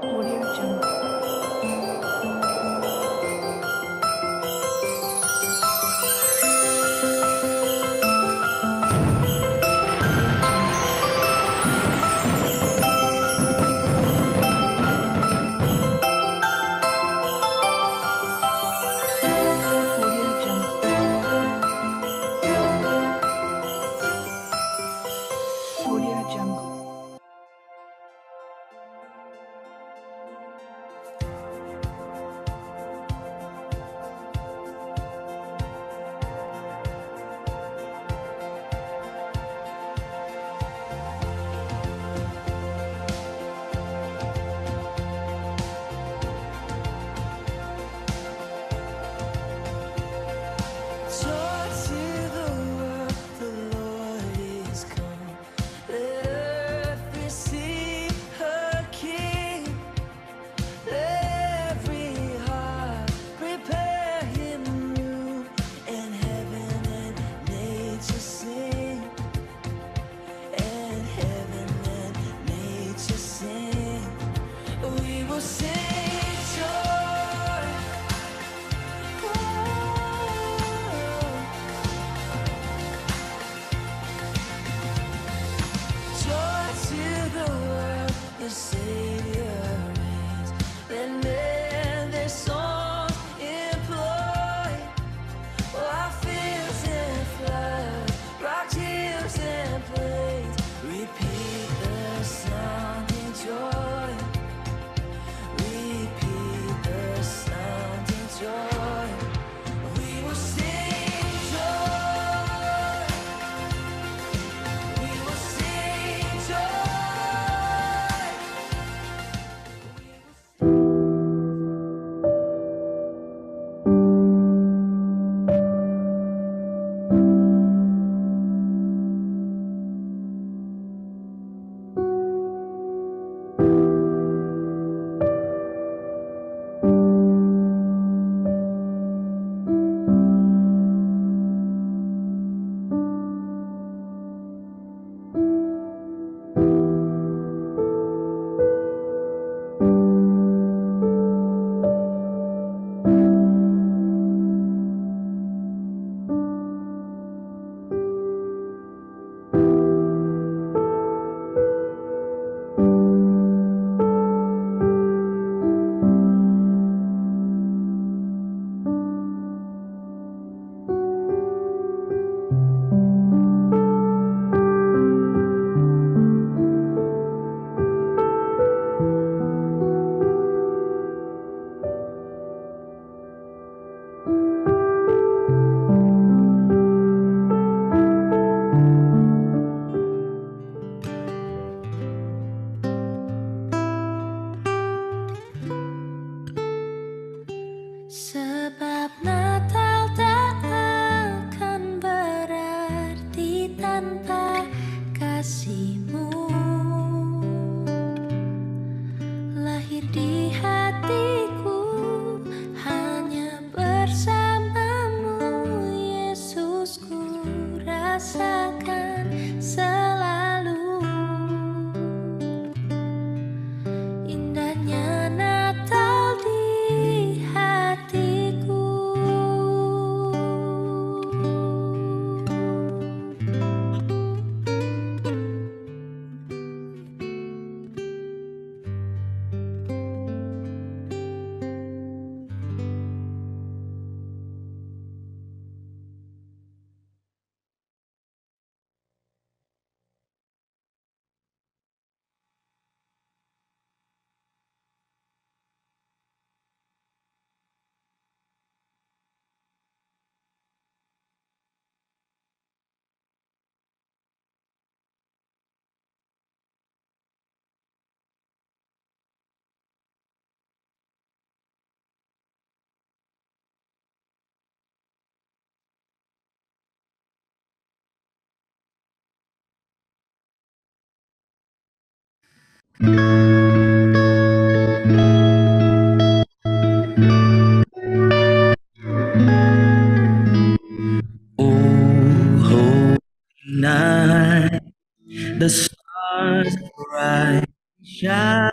Audio Jungle. Audio Jungle. Sebab Natal tak akan berarti tanpa kasih-Mu. Lahir di hatiku hanya bersama-Mu, Yesus, ku rasakan selalu indahnya Natal di hatiku. Night, the stars bright shine.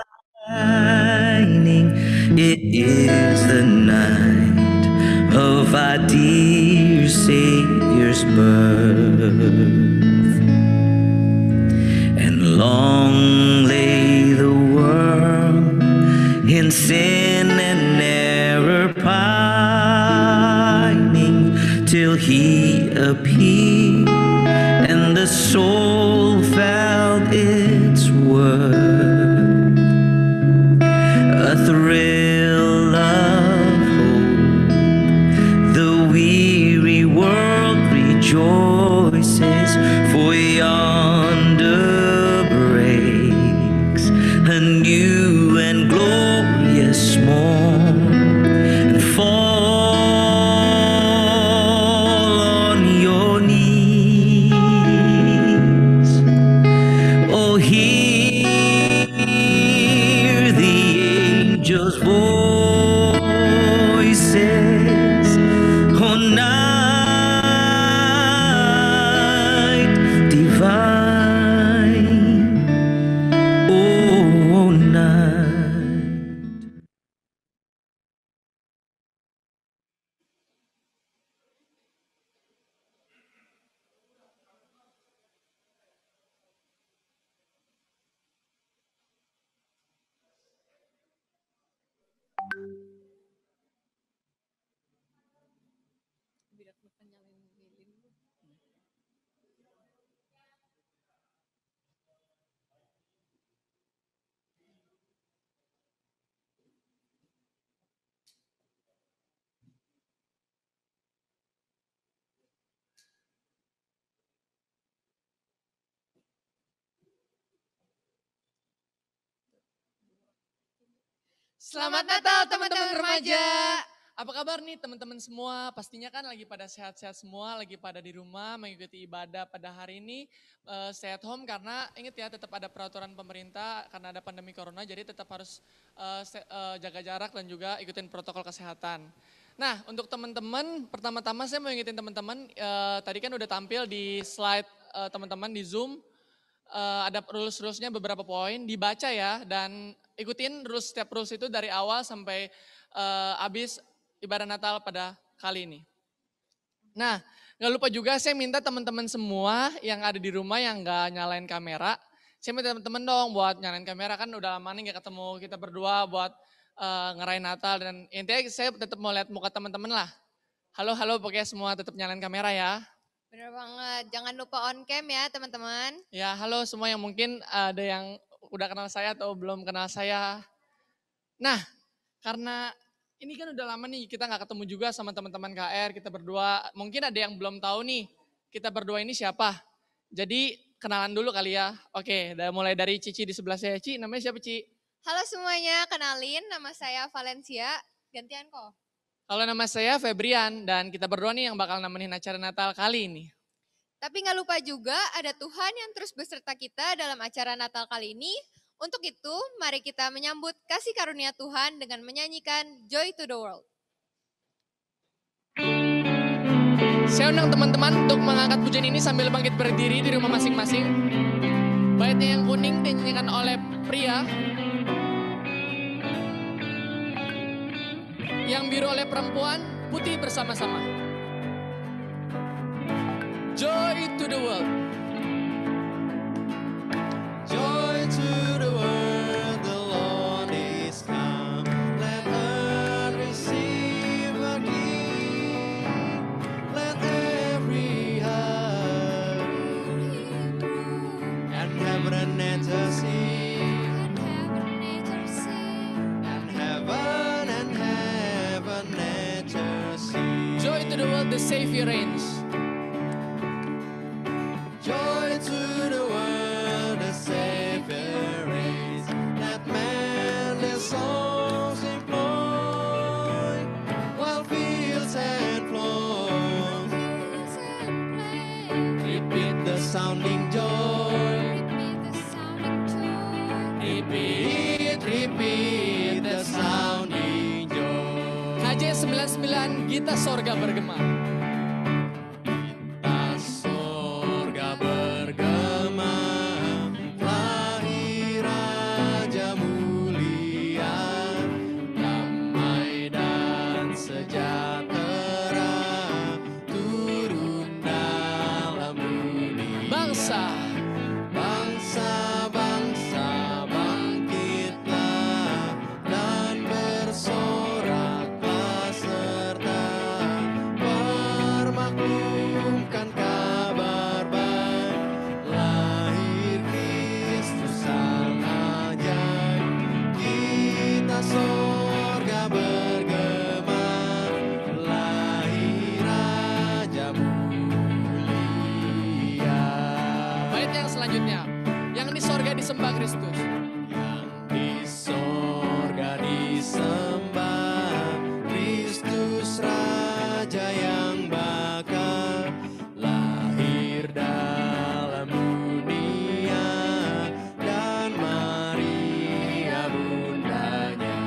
earth. And long lay the world in sin and error pining, till he appeared and the soul felt its worth. A thrill of hope, the weary world rejoices, for yonder breaks a new and glorious morn. And fall on your knees, oh, hear the angels' voices, oh, night divine, oh, night. Selamat Natal teman-teman remaja. Apa kabar nih teman-teman semua? Pastinya kan lagi pada sehat-sehat semua, lagi pada di rumah mengikuti ibadah pada hari ini. Stay at home karena ingat ya tetap ada peraturan pemerintah karena ada pandemi corona, jadi tetap harus jaga jarak dan juga ikutin protokol kesehatan. Nah untuk teman-teman, pertama-tama saya mau ingetin teman-teman, tadi kan udah tampil di slide teman-teman di Zoom. Ada rules-rulesnya beberapa poin, dibaca ya dan ikutin setiap rules itu dari awal sampai habis ibadah Natal pada kali ini. Nah, gak lupa juga saya minta teman-teman semua yang ada di rumah yang gak nyalain kamera, saya minta teman-teman dong buat nyalain kamera, kan udah lama nih gak ketemu kita berdua buat ngerayain Natal, dan intinya saya tetap mau lihat muka teman-teman lah. Halo, pokoknya semua tetap nyalain kamera ya. Bener banget, jangan lupa on cam ya teman-teman. Ya, halo semua yang mungkin ada yang udah kenal saya atau belum kenal saya. Nah, karena ini kan udah lama nih kita gak ketemu juga sama teman-teman KR, kita berdua. Mungkin ada yang belum tahu nih, kita berdua ini siapa. Jadi kenalan dulu kali ya. Oke, mulai dari Cici di sebelah saya. Ci, namanya siapa Ci? Halo semuanya, kenalin nama saya Valencia, gantian kok. Kalau nama saya Febrian dan kita berdua nih yang bakal nemenin acara Natal kali ini. Tapi gak lupa juga ada Tuhan yang terus beserta kita dalam acara Natal kali ini. Untuk itu, mari kita menyambut kasih karunia Tuhan dengan menyanyikan Joy to the World. Saya undang teman-teman untuk mengangkat pujian ini sambil bangkit berdiri di rumah masing-masing. Baitnya yang kuning dinyanyikan oleh pria, yang biru oleh perempuan, putih bersama-sama. Joy to the world. Joy to the world, the Lord is come. Let earth receive a King. Let every heart and heaven and nature sing. And heaven and nature sing. Joy to the world, the Savior reigns. Joy to the world, the Savior reigns. Let man their songs employ, while fields and floods repeat the sounding joy. Repeat the sounding joy. KJ 99 Gita Sorga bergema. Sorga bergema, lahir Raja mulia, damai dan sejahtera turun dalam bangsa. Bangsa-bangsa bangkitlah dan bersoraklah serta permaklumkan kabar baik, lahir Kristus sang ajaib. Kita sorga bergema, lahir Raja mulia. Bait yang selanjutnya, yang di sorga disembah Kristus. Yang di sorga disembah Kristus Raja yang bakal lahir dalam dunia, dan Maria bundanya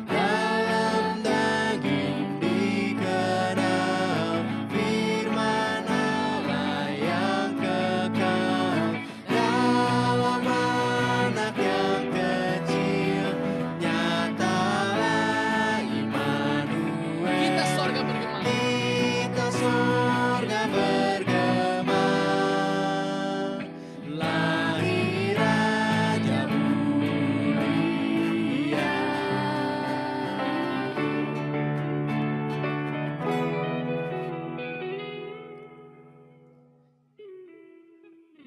dalam daging dikenal, firman Allah yang kekal dalam anak yang kecil, nyatalah Immanuel. Kita sorga bergema. Kita sorga bergema, lahir Raja mulia.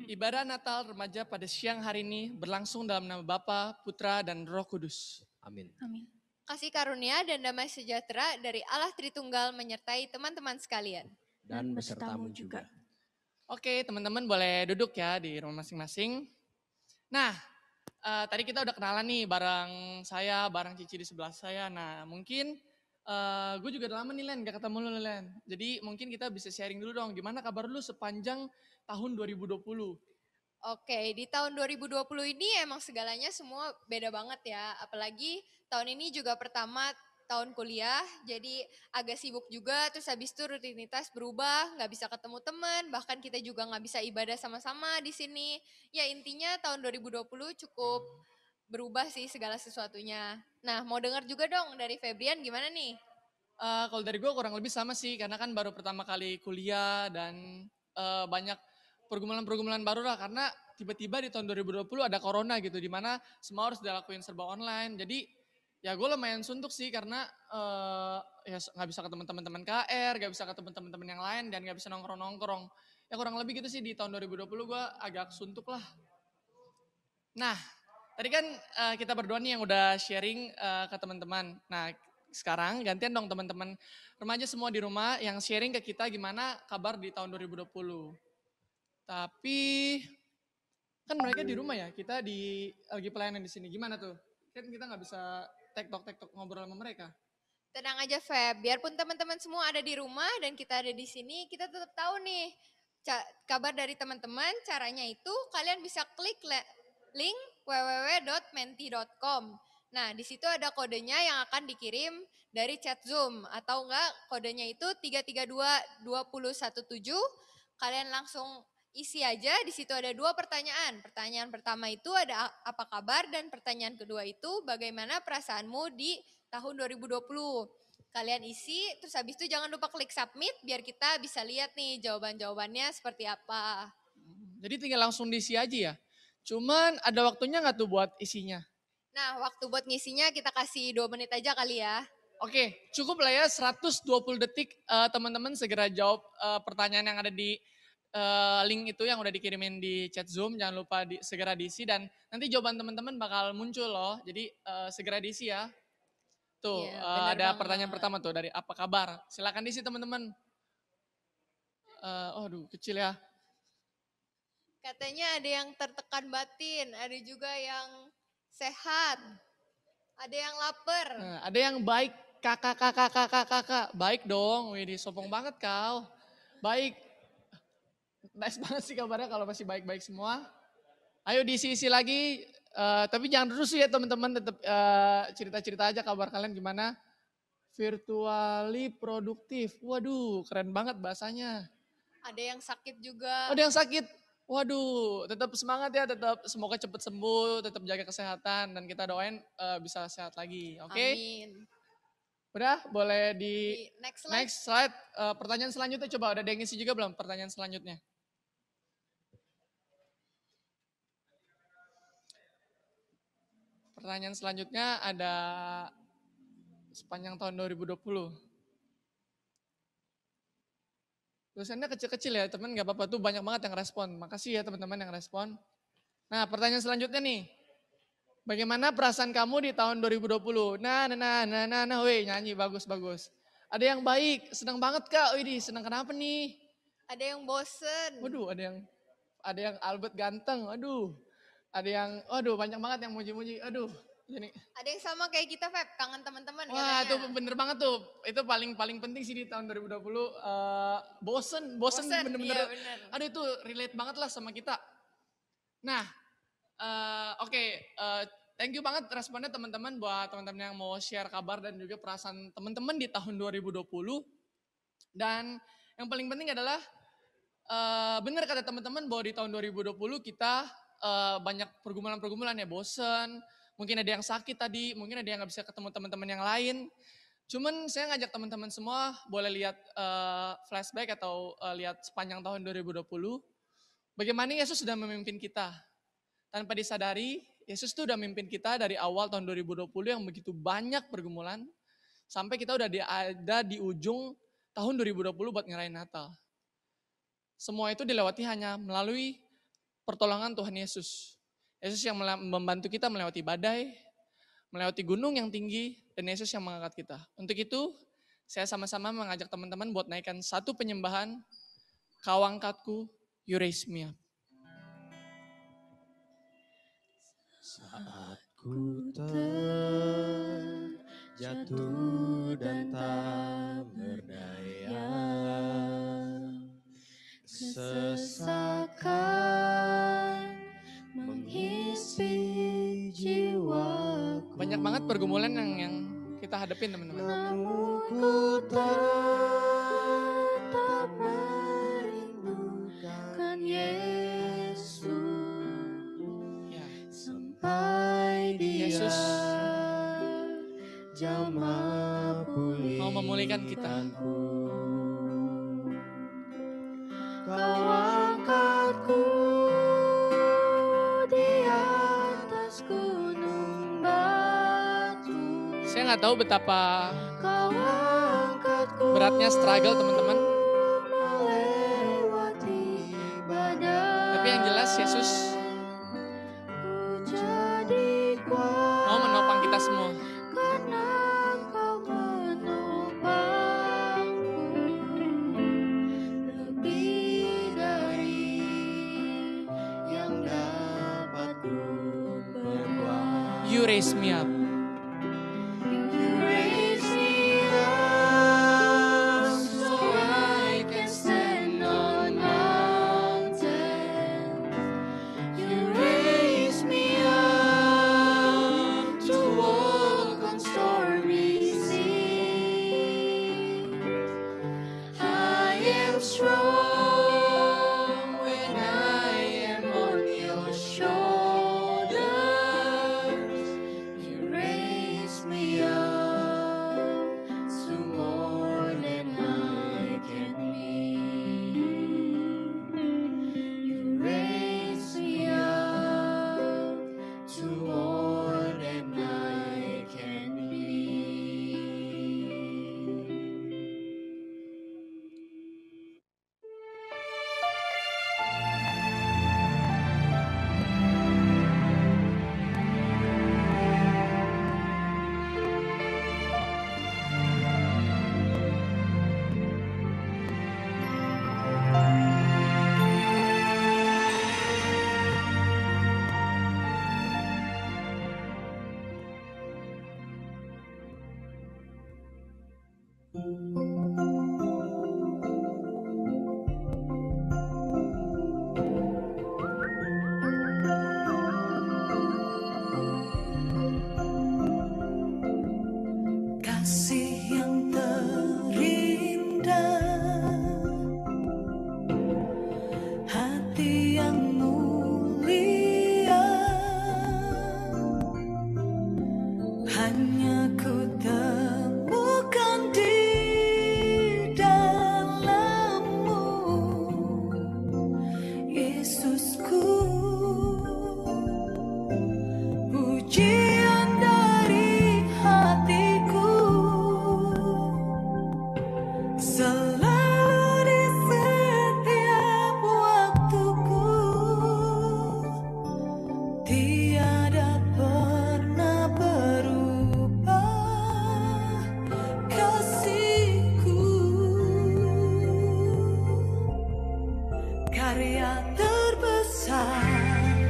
Ibadah Natal remaja pada siang hari ini berlangsung dalam nama Bapa, Putra, dan Roh Kudus. Amin. Amin. Kasih karunia dan damai sejahtera dari Allah Tritunggal menyertai teman-teman sekalian. Dan besertamu juga. Oke, teman-teman boleh duduk ya di rumah masing-masing. Nah, tadi kita udah kenalan nih bareng saya, bareng Cici di sebelah saya. Nah, mungkin gue juga udah lama nih Len, gak ketemu lu Len. Jadi mungkin kita bisa sharing dulu dong, gimana kabar lu sepanjang tahun 2020? Oke, di tahun 2020 ini emang segalanya semua beda banget ya. Apalagi tahun ini juga pertama tahun kuliah, jadi agak sibuk juga. Terus habis itu rutinitas berubah, nggak bisa ketemu teman, bahkan kita juga nggak bisa ibadah sama-sama di sini. Ya intinya tahun 2020 cukup berubah sih segala sesuatunya. Nah, mau dengar juga dong dari Febrian gimana nih? Kalau dari gue kurang lebih sama sih, karena kan baru pertama kali kuliah dan banyak pergumulan-pergumulan baru lah. Karena tiba-tiba di tahun 2020 ada corona gitu, dimana semua harus dilakuin serba online. Jadi ya gue lumayan suntuk sih karena ya nggak bisa ketemu teman-teman KR, nggak bisa ketemu teman-teman yang lain, dan nggak bisa nongkrong-nongkrong. Ya kurang lebih gitu sih di tahun 2020 gue agak suntuk lah. Nah, tadi kan kita berdua nih yang udah sharing ke teman-teman. Nah, sekarang gantian dong teman-teman remaja semua di rumah yang sharing ke kita gimana kabar di tahun 2020. Tapi kan mereka di rumah ya, kita lagi pelayanan di sini. Gimana tuh? Kan kita nggak bisa tektok ngobrol sama mereka. Tenang aja Feb, biarpun teman-teman semua ada di rumah dan kita ada di sini, kita tetap tahu nih kabar dari teman-teman. Caranya itu kalian bisa klik link www.menti.com. Nah, di situ ada kodenya yang akan dikirim dari chat Zoom atau enggak kodenya itu 332-2017. Kalian langsung isi aja, di situ ada 2 pertanyaan. Pertanyaan pertama itu ada apa kabar, dan pertanyaan kedua itu bagaimana perasaanmu di tahun 2020. Kalian isi, terus habis itu jangan lupa klik submit biar kita bisa lihat nih jawaban-jawabannya seperti apa. Jadi tinggal langsung diisi aja ya. Cuman ada waktunya nggak tuh buat isinya? Nah, waktu buat ngisinya kita kasih 2 menit aja kali ya. Oke, cukup lah ya 120 detik teman-teman segera jawab pertanyaan yang ada di link itu yang udah dikirimin di chat Zoom. Jangan lupa segera diisi dan nanti jawaban teman-teman bakal muncul loh. Jadi segera diisi ya. Tuh Iya, benar ada banget. pertanyaan pertama tuh dari apa kabar. Silakan diisi teman-teman. Aduh kecil ya. Katanya ada yang tertekan batin, ada juga yang sehat, ada yang lapar. Nah, ada yang baik, kakak. Baik dong, wih sombong banget kau. Baik. Nice banget sih kabarnya kalau masih baik-baik semua. Ayo diisi-isi lagi, tapi jangan terus ya teman-teman, tetap cerita-cerita aja kabar kalian gimana. Virtually produktif, waduh keren banget bahasanya. Ada yang sakit juga. Ada yang sakit, waduh tetap semangat ya, tetap semoga cepet sembuh, tetap jaga kesehatan dan kita doain bisa sehat lagi, oke? Amin. Udah boleh Di next slide. next slide. Pertanyaan selanjutnya coba, udah ada yang ngisi juga belum pertanyaan selanjutnya? Pertanyaan selanjutnya ada sepanjang tahun 2020. Tulisannya kecil-kecil ya teman, gak apa-apa tuh, banyak banget yang respon. Makasih ya teman-teman yang respon. Nah pertanyaan selanjutnya nih. Bagaimana perasaan kamu di tahun 2020? Nah, weh nyanyi bagus-bagus. Ada yang baik, senang banget Kak, wih senang kenapa nih? Ada yang bosen. Waduh ada yang Albert ganteng, aduh banyak banget yang muji-muji, aduh. Jadi, Ada yang sama kayak kita Feb, kangen teman-teman wah katanya. itu bener banget tuh, itu paling penting sih di tahun 2020, bosen bener-bener, iya bener. aduh itu relate banget lah sama kita. Nah, oke, thank you banget responnya teman-teman buat teman-teman yang mau share kabar dan juga perasaan teman-teman di tahun 2020. Dan yang paling penting adalah benar kata teman-teman bahwa di tahun 2020 kita banyak pergumulan-pergumulan ya, bosen, mungkin ada yang sakit tadi, mungkin ada yang gak bisa ketemu teman-teman yang lain. Cuman saya ngajak teman-teman semua boleh lihat flashback atau lihat sepanjang tahun 2020. Bagaimana Yesus sudah memimpin kita. Tanpa disadari, Yesus tuh udah memimpin kita dari awal tahun 2020 yang begitu banyak pergumulan. Sampai kita udah ada di ujung tahun 2020 buat ngerayain Natal. Semua itu dilewati hanya melalui pertolongan Tuhan Yesus. Yesus yang membantu kita melewati badai, melewati gunung yang tinggi, dan Yesus yang mengangkat kita. Untuk itu, saya sama-sama mengajak teman-teman buat naikkan satu penyembahan, Kau angkatku, You raise me up. Saat ku terjatuh dan tak berdaya, kesesakan menghimpit jiwaku. Banyak banget pergumulan yang kita hadapin teman-teman. Namun ku tetap merindukan Yesus. Ya. Sampai Dia Yesus jamah mau memulihkan kita. Kau angkatku di atas gunung batu. Saya nggak tahu betapa Kau angkatku beratnya struggle teman-teman. melewati badai. Tapi yang jelas Yesus Ku jadi kuat mau menopang kita semua. karena Kau menopangku. Lebih dari yang dapat ku perbuat. You raise me up. You raise me up so I can stand on mountains. You raise me up to walk on stormy seas. I am strong when I am on your shoulders. You raise me up to more than I can be. You raise me up to more than I can be. Kasih yang terindah, hati yang mulia, hanya ku temukan di dalammu, Yesusku. Pujian terbesar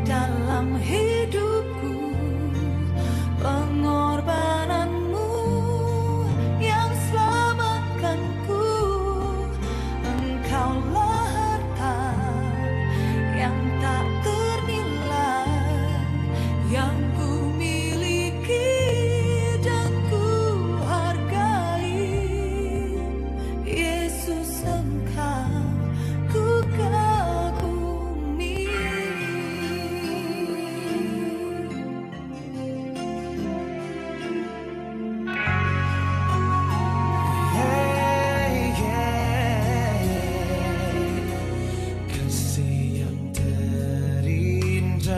dalam hidupku, pengorbananmu yang selamatkanku. Engkaulah harta yang tak ternilai, yang ku miliki dan ku hargai. Yesus, Engkau ku kagumi. Kasih yang terindah,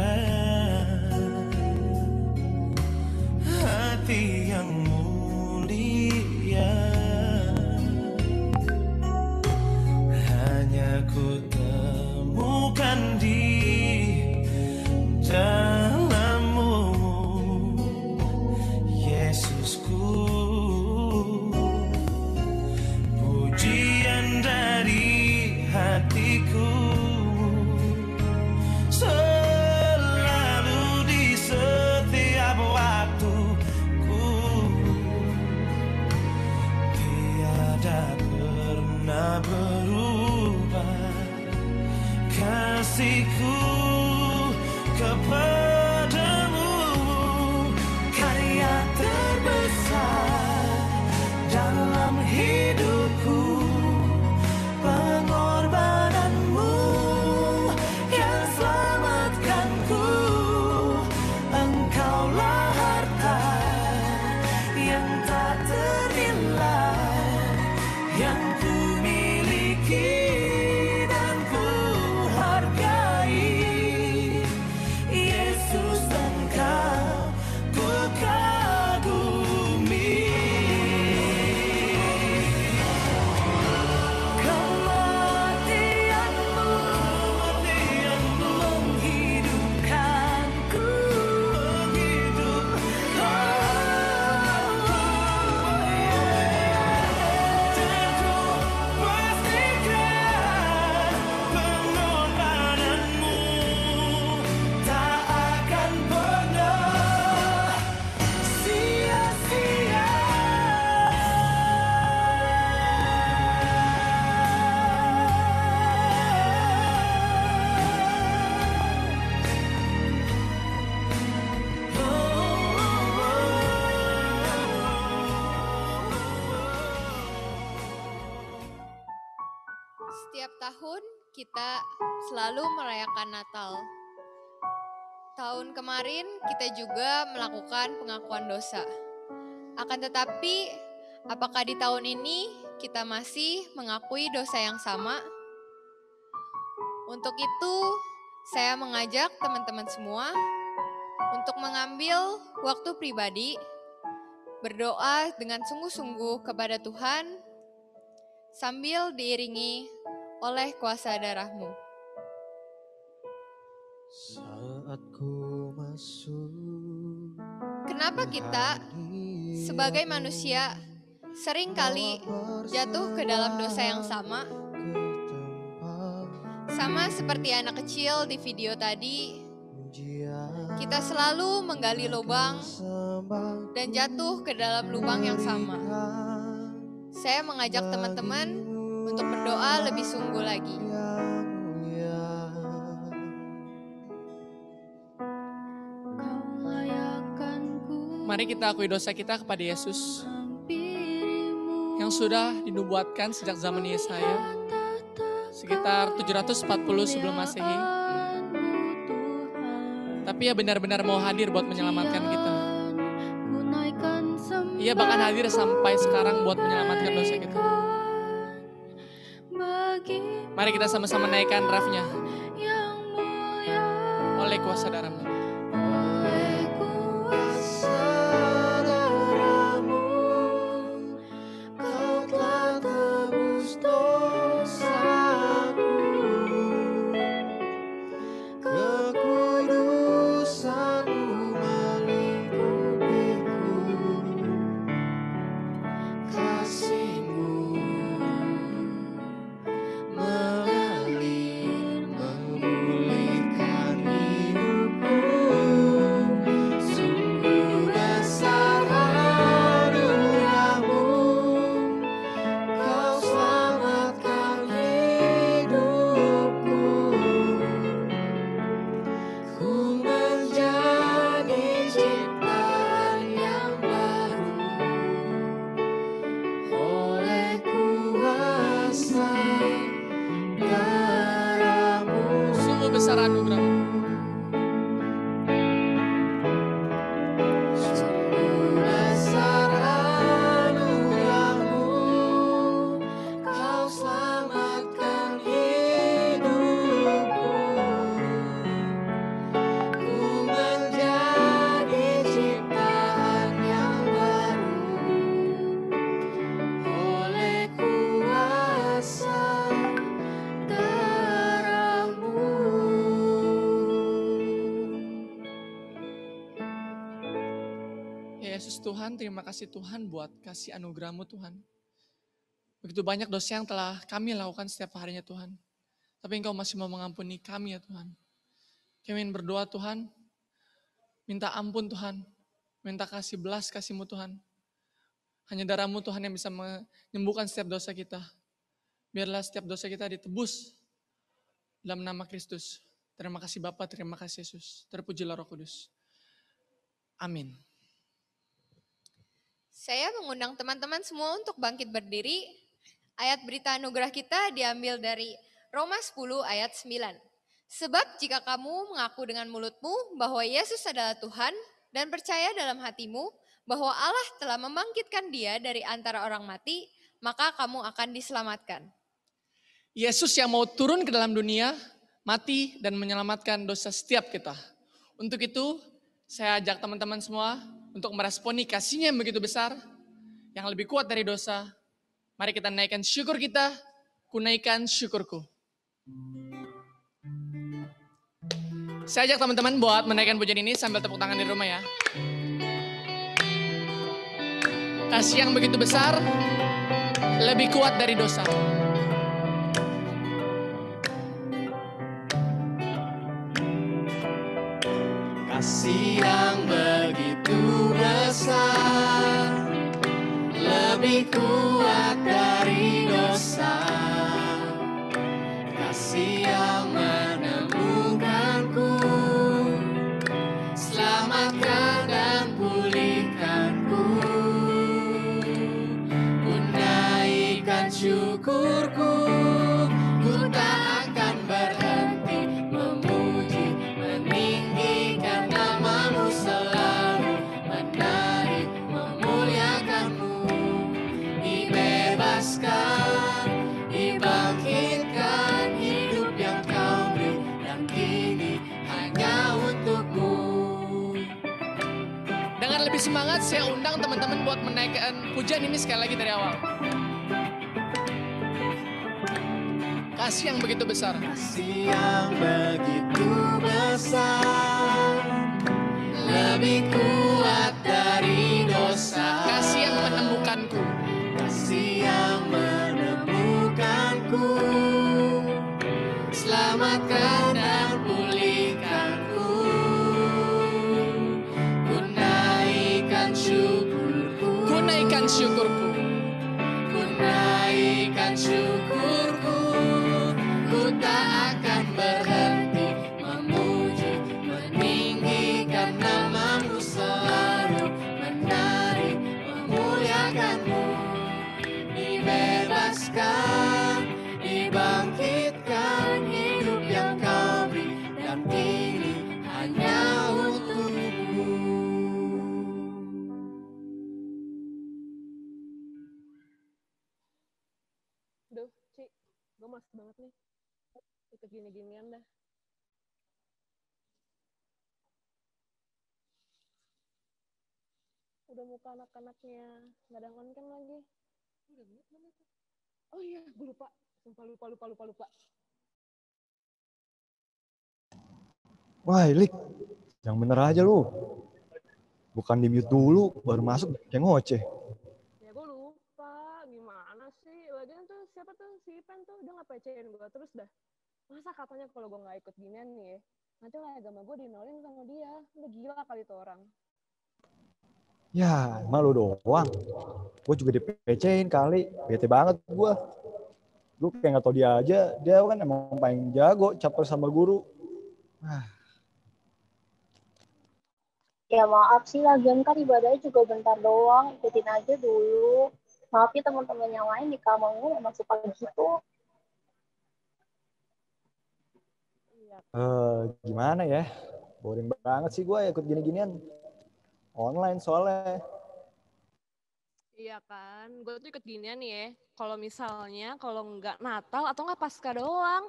hati yang mulia, hanya ku temukan di dalam-Mu, Yesusku. Pujian dari hatiku selalu di setiap waktuku, tiada pernah berubah kasihku kepadamu. Karya terbesar dalam hidupku, pengorbananmu yang selamatkanku. Engkaulah harta yang tak ternilai, yang ku miliki dan ku hargai. Yesus, Engkau ku kagumi. Kematianmu menghidupkanku. Dan ku pastikan pengorbananmu Tak akan pernah sia-sia. Setiap tahun kita selalu merayakan Natal. Tahun kemarin kita juga melakukan pengakuan dosa. Akan tetapi, apakah di tahun ini kita masih mengakui dosa yang sama? Untuk itu, saya mengajak teman-teman semua untuk mengambil waktu pribadi, berdoa dengan sungguh-sungguh kepada Tuhan, sambil diiringi oleh kuasa darah-Mu. saat ku masuk. Kenapa kita sebagai manusia seringkali jatuh ke dalam dosa yang sama? Sama seperti anak kecil di video tadi, kita selalu menggali lubang dan jatuh ke dalam lubang yang sama. Saya mengajak teman-teman untuk berdoa lebih sungguh lagi. Mari kita akui dosa kita kepada Yesus yang sudah dinubuatkan sejak zaman Yesaya sekitar 740 sebelum Masehi. Tapi ia benar-benar mau hadir buat menyelamatkan kita. Ia bahkan hadir sampai sekarang buat menyelamatkan dosa kita. Mari kita sama-sama naikkan rafnya oleh kuasa darah-Mu. Mengalir, memulih besar anugerah-Mu. Sungguh besar anugerah-Mu, Kau selamatkan hidupku. Ku menjadi ciptaan yang baru oleh kuasa darah-Mu. Ya Yesus Tuhan, terima kasih Tuhan buat kasih anugerah-Mu Tuhan. Begitu banyak dosa yang telah kami lakukan setiap harinya Tuhan. Tapi Engkau masih mau mengampuni kami ya Tuhan. Kami ingin berdoa Tuhan, minta ampun Tuhan, minta kasih belas kasih-Mu Tuhan. Hanya darah-Mu Tuhan yang bisa menyembuhkan setiap dosa kita. Biarlah setiap dosa kita ditebus dalam nama Kristus. Terima kasih Bapa, terima kasih Yesus. Terpujilah Roh Kudus. Amin. Saya mengundang teman-teman semua untuk bangkit berdiri. Ayat berita anugerah kita diambil dari Roma 10 ayat 9. Sebab jika kamu mengaku dengan mulutmu bahwa Yesus adalah Tuhan dan percaya dalam hatimu bahwa Allah telah membangkitkan Dia dari antara orang mati, maka kamu akan diselamatkan. Yesus yang mau turun ke dalam dunia, mati dan menyelamatkan dosa setiap kita. Untuk itu, saya ajak teman-teman semua untuk meresponi kasih-Nya yang begitu besar, yang lebih kuat dari dosa. Mari kita naikkan syukur kita, ku naikkan syukurku. Saya ajak teman-teman buat menaikkan pujian ini sambil tepuk tangan di rumah ya. Kasih yang begitu besar, lebih kuat dari dosa. Kasih yang begitu besar, lebih kuat dari dosa. Kasih yang menemukanku, selamatkan dan pulihkanku. Ku naikkan syukurku, ku tak akan berhenti memuji, meninggikan nama-Mu selalu, menari, memuliakan-Mu. Dibebaskan, dibangkitkan, hidup yang Kau beri, dan kini hanya untuk-Mu. Dengan lebih semangat, saya undang teman-teman buat menaikkan pujian ini sekali lagi dari awal. Kasih yang begitu besar. Kasih yang begitu besar, lebih kuat dari dosa. Kasih yang menemukanku. Kasih yang menemukanku, selamatkan dan pulihkanku. Ku naikkan syukurku, Ku naikkan syukurku. ku naikkan syukurku. Ku tak akan berhenti memuji, meninggikan nama-Mu selalu, menari, memuliakan-Mu. Dibebaskan, dibangkitkan, hidup yang Kau beri, dan kini hanya untuk-Mu. Duh, Ci, gue males banget nih. Ikut gini-ginian dah. Udah muka anak-anaknya. Nggak ada konten lagi. Oh iya, gue lupa. Sumpah lupa. Wah, Lik, yang bener aja lu. Bukan di mute dulu, baru masuk kayak ngoceh. Ya gue lupa. Gimana sih? Lagian tuh siapa tuh? Si Ipen tuh udah nggak PC-in gue. Terus dah. Masa katanya kalau gue nggak ikut ginian nih ya, nanti lah agama gue dinolin sama dia. Udah gila kali tuh orang. Ya, emang lu doang. Gue juga di PC-in kali. Bete banget gue. Gue kayak nggak tau dia aja. Dia kan emang paling jago caper sama guru. Ya maaf sih, lagian kan ibadahnya juga bentar doang, ikutin aja dulu. Maaf ya teman-teman yang lain di kamarnya memang suka gitu. Gimana ya? Boring banget sih gue ikut gini-ginian. Online soalnya. Iya kan, gue tuh ikut ginian nih ya. Kalau misalnya, kalau nggak Natal atau nggak Pasca doang.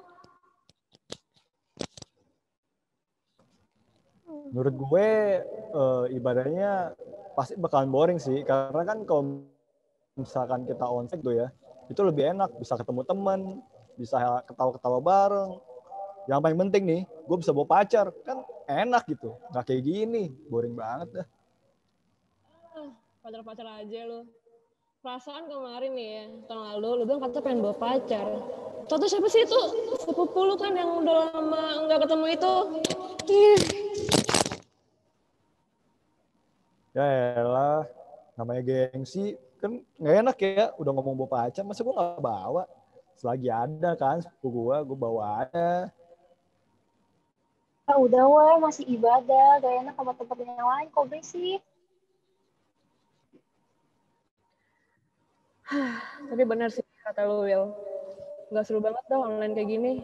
Menurut gue ibadahnya pasti bakalan boring sih. Karena kan kalau misalkan kita onsite tuh ya, itu lebih enak. Bisa ketemu temen, bisa ketawa-ketawa bareng. Yang paling penting nih, gue bisa bawa pacar. Kan enak gitu. Nggak kayak gini. Boring banget dah. Pacar-pacar aja lu. Perasaan kemarin nih ya, tahun lalu lu bilang katanya pengen bawa pacar. Contoh siapa sih itu? Sepupu lu kan yang udah lama nggak ketemu itu. Ih. Ya elah, namanya gengsi. Kan nggak enak ya, udah ngomong bawa pacar. Masa gue nggak bawa? Selagi ada kan sepupu gue bawa aja. Ah, udah weh, masih ibadah, gak enak sama tempat yang lain kok sih. Tapi benar sih kata lu, Will. Nggak seru banget dah online kayak gini.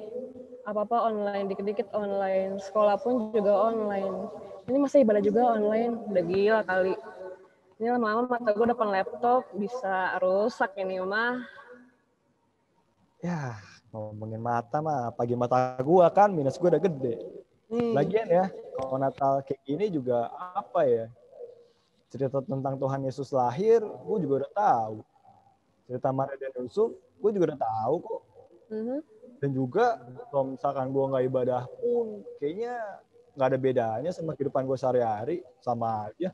Apa-apa online, dikit-dikit online. Sekolah pun juga online. Ini masa ibadah juga online. Udah gila kali. Ini lama-lama mata gue depan laptop bisa rusak ini mah. Ya, ngomongin mata mah, pagi mata gue kan minus gue udah gede. Lagian ya, kalau Natal kayak gini juga apa ya? Cerita tentang Tuhan Yesus lahir, gue juga udah tahu. Cerita Maria dan Yusuf, gue juga udah tahu kok. Dan juga kalau misalkan gue nggak ibadah pun, kayaknya nggak ada bedanya sama kehidupan gue sehari-hari, sama aja.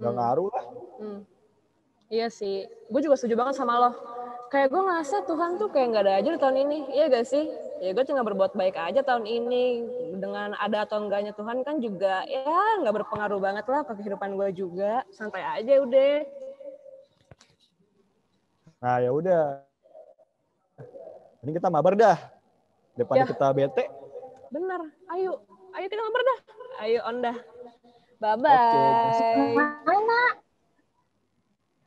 Nggak ngaruh lah. Iya sih, gue juga setuju banget sama lo. Kayak gue ngerasa Tuhan tuh kayak nggak ada aja di tahun ini, iya gak sih? Ya gue cuma berbuat baik aja tahun ini. Dengan ada atau enggaknya Tuhan kan juga ya nggak berpengaruh banget lah ke kehidupan gue juga. Santai aja udah. Nah ya udah, ini kita mabar dah daripada kita bete. Bener, ayo kita mabar dah. Ayo on dah. Bye bye. Mana?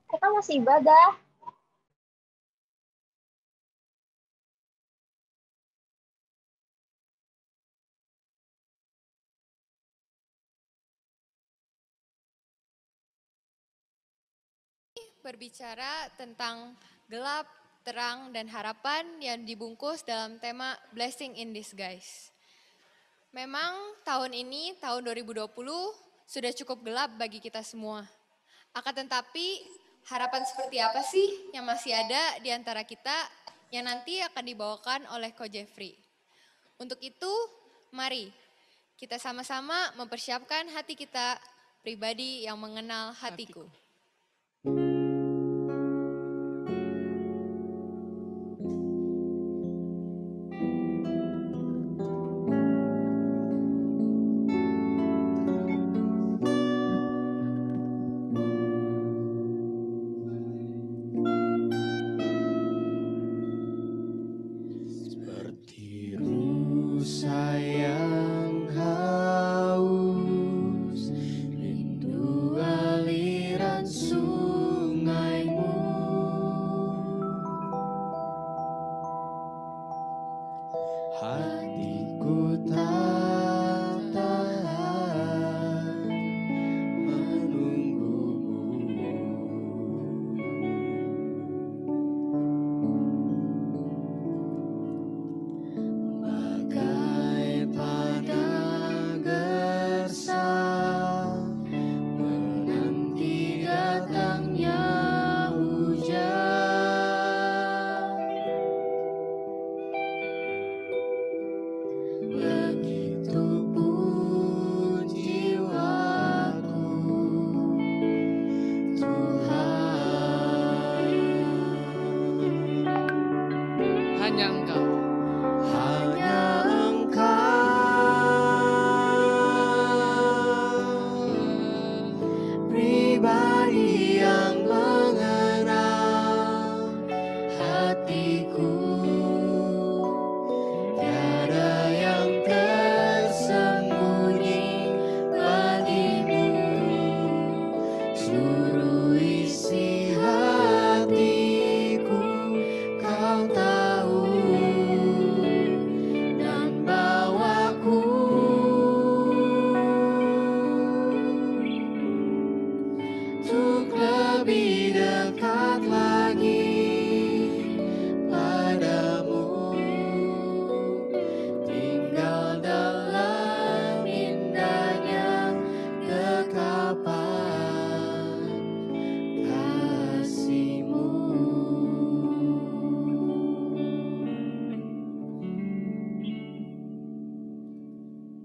Kita masih ibadah. Berbicara tentang gelap, terang, dan harapan yang dibungkus dalam tema Blessing in Disguise. Memang tahun ini, tahun 2020, sudah cukup gelap bagi kita semua. Akan tetapi, harapan seperti apa sih yang masih ada di antara kita yang nanti akan dibawakan oleh Ko Jeffrey? Untuk itu, mari kita sama-sama mempersiapkan hati kita pribadi yang mengenal hatiku. Sayang haus, rindu aliran sungaimu. Hatiku tak tahan menunggumu. Bagai pada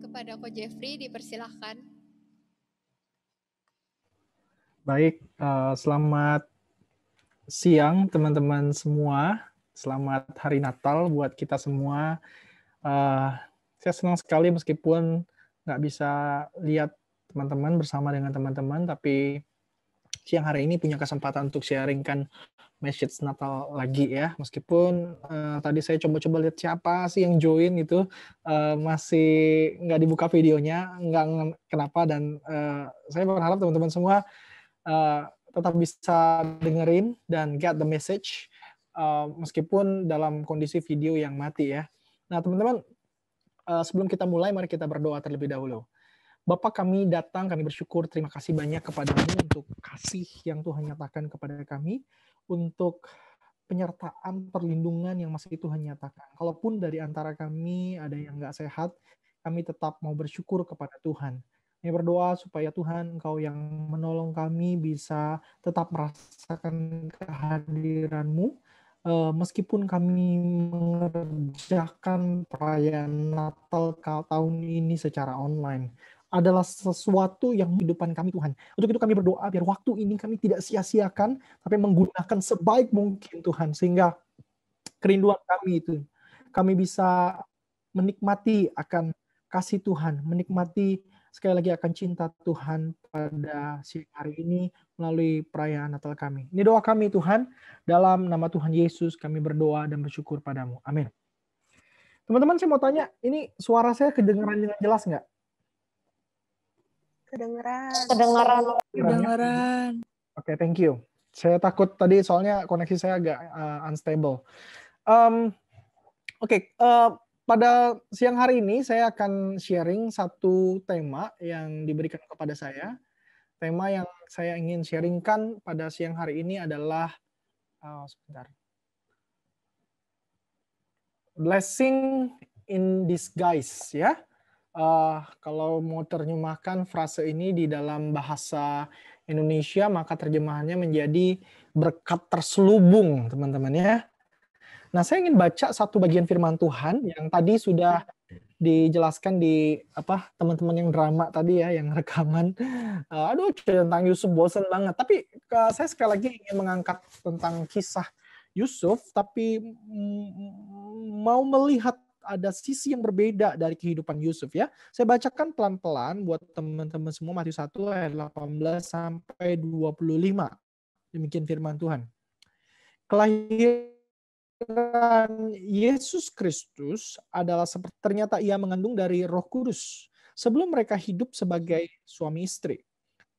kepada Ko Jeffrey, dipersilahkan. Baik, selamat siang teman-teman semua. Selamat Hari Natal buat kita semua. Saya senang sekali meskipun nggak bisa lihat teman-teman bersama dengan teman-teman, tapi siang hari ini punya kesempatan untuk sharingkan message Natal lagi ya. Meskipun tadi saya coba-coba lihat siapa sih yang join gitu, masih nggak dibuka videonya, nggak kenapa, dan saya berharap teman-teman semua tetap bisa dengerin dan get the message meskipun dalam kondisi video yang mati ya. Nah teman-teman, sebelum kita mulai mari kita berdoa terlebih dahulu. Bapa kami datang, kami bersyukur, terima kasih banyak kepadamu untuk kasih yang Tuhan nyatakan kepada kami, untuk penyertaan, perlindungan yang masih Tuhan nyatakan. Kalaupun dari antara kami ada yang nggak sehat, kami tetap mau bersyukur kepada Tuhan. Kami berdoa supaya Tuhan Engkau yang menolong kami bisa tetap merasakan kehadiran-Mu, meskipun kami mengerjakan perayaan Natal tahun ini secara online. Adalah sesuatu yang kehidupan kami Tuhan. Untuk itu kami berdoa biar waktu ini kami tidak sia-siakan, tapi menggunakan sebaik mungkin Tuhan, sehingga kerinduan kami itu, kami bisa menikmati akan kasih Tuhan, menikmati sekali lagi akan cinta Tuhan pada siang hari ini melalui perayaan Natal kami. Ini doa kami Tuhan, dalam nama Tuhan Yesus kami berdoa dan bersyukur padamu. Amin. Teman-teman saya mau tanya, ini suara saya kedengaran dengan jelas nggak? Kedengaran. Oke, thank you. Saya takut tadi soalnya koneksi saya agak unstable. Pada siang hari ini saya akan sharing satu tema yang diberikan kepada saya. Tema yang saya ingin sharingkan pada siang hari ini adalah blessing in disguise ya. Kalau mau terjemahkan frase ini di dalam bahasa Indonesia, maka terjemahannya menjadi berkat terselubung, teman-teman ya. Nah, saya ingin baca satu bagian firman Tuhan yang tadi sudah dijelaskan di teman-teman yang drama tadi ya, yang rekaman. Tentang Yusuf bosan banget. Tapi saya sekali lagi ingin mengangkat tentang kisah Yusuf, tapi mau melihat ada sisi yang berbeda dari kehidupan Yusuf ya. Saya bacakan pelan-pelan buat teman-teman semua, Matius 1 ayat 18 sampai 25. Demikian firman Tuhan. Kelahiran Yesus Kristus adalah seperti ternyata ia mengandung dari Roh Kudus sebelum mereka hidup sebagai suami istri.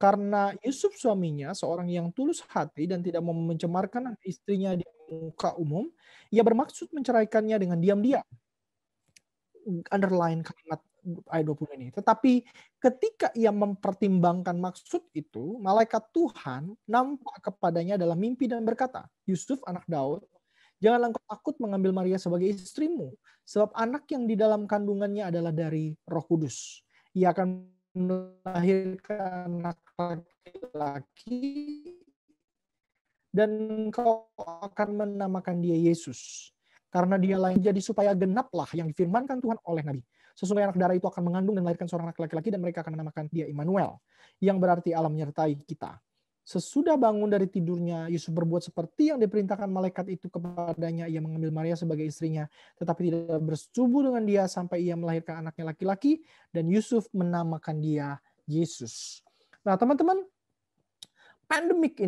Karena Yusuf suaminya seorang yang tulus hati dan tidak mau mencemarkan istrinya di muka umum, ia bermaksud menceraikannya dengan diam-diam. Underline kalimat ayat 20 ini. Tetapi ketika ia mempertimbangkan maksud itu, malaikat Tuhan nampak kepadanya dalam mimpi dan berkata, Yusuf anak Daud, janganlah engkau takut mengambil Maria sebagai istrimu, sebab anak yang di dalam kandungannya adalah dari Roh Kudus. Ia akan melahirkan anak laki-laki dan engkau akan menamakan dia Yesus. Karena dia lain jadi supaya genaplah yang difirmankan Tuhan oleh Nabi. Sesungguhnya anak darah itu akan mengandung dan melahirkan seorang anak laki-laki dan mereka akan menamakan dia Immanuel, yang berarti Allah menyertai kita. Sesudah bangun dari tidurnya, Yusuf berbuat seperti yang diperintahkan malaikat itu kepadanya. Ia mengambil Maria sebagai istrinya, tetapi tidak bersetubuh dengan dia sampai ia melahirkan anaknya laki-laki, dan Yusuf menamakan dia Yesus. Nah, teman-teman, pandemik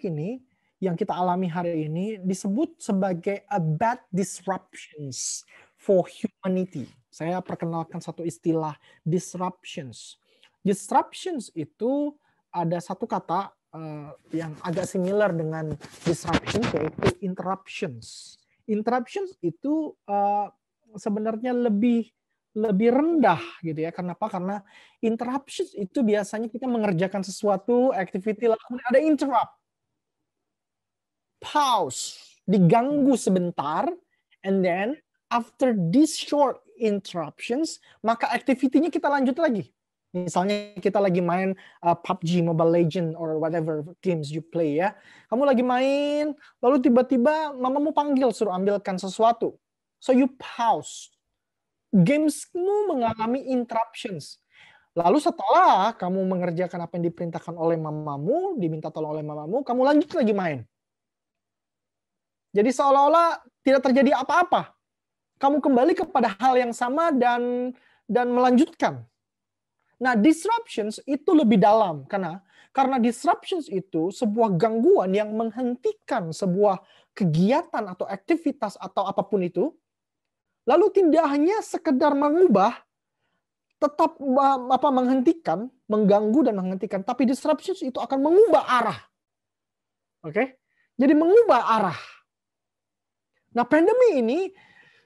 ini yang kita alami hari ini disebut sebagai a bad disruptions for humanity. Saya perkenalkan satu istilah disruptions. Disruptions itu ada satu kata yang agak similar dengan disruption, yaitu interruptions. Interruptions itu sebenarnya lebih rendah gitu ya. Kenapa? Karena interruptions itu biasanya kita mengerjakan sesuatu activity lalu ada interrupt, pause, diganggu sebentar, and then after these short interruptions, maka activity-nya kita lanjut lagi. Misalnya kita lagi main PUBG, Mobile Legend, or whatever games you play ya. Kamu lagi main, lalu tiba-tiba mamamu panggil suruh ambilkan sesuatu. So you pause. gamesmu mengalami interruptions. Lalu setelah kamu mengerjakan apa yang diperintahkan oleh mamamu, diminta tolong oleh mamamu, kamu lanjut lagi main. Jadi seolah-olah tidak terjadi apa-apa. Kamu kembali kepada hal yang sama dan melanjutkan. Nah, disruptions itu lebih dalam karena disruptions itu sebuah gangguan yang menghentikan sebuah kegiatan atau aktivitas atau apapun itu. Lalu tidak hanya sekedar mengubah, tetap menghentikan, mengganggu dan menghentikan, tapi disruptions itu akan mengubah arah. Oke? Jadi mengubah arah. Nah, pandemi ini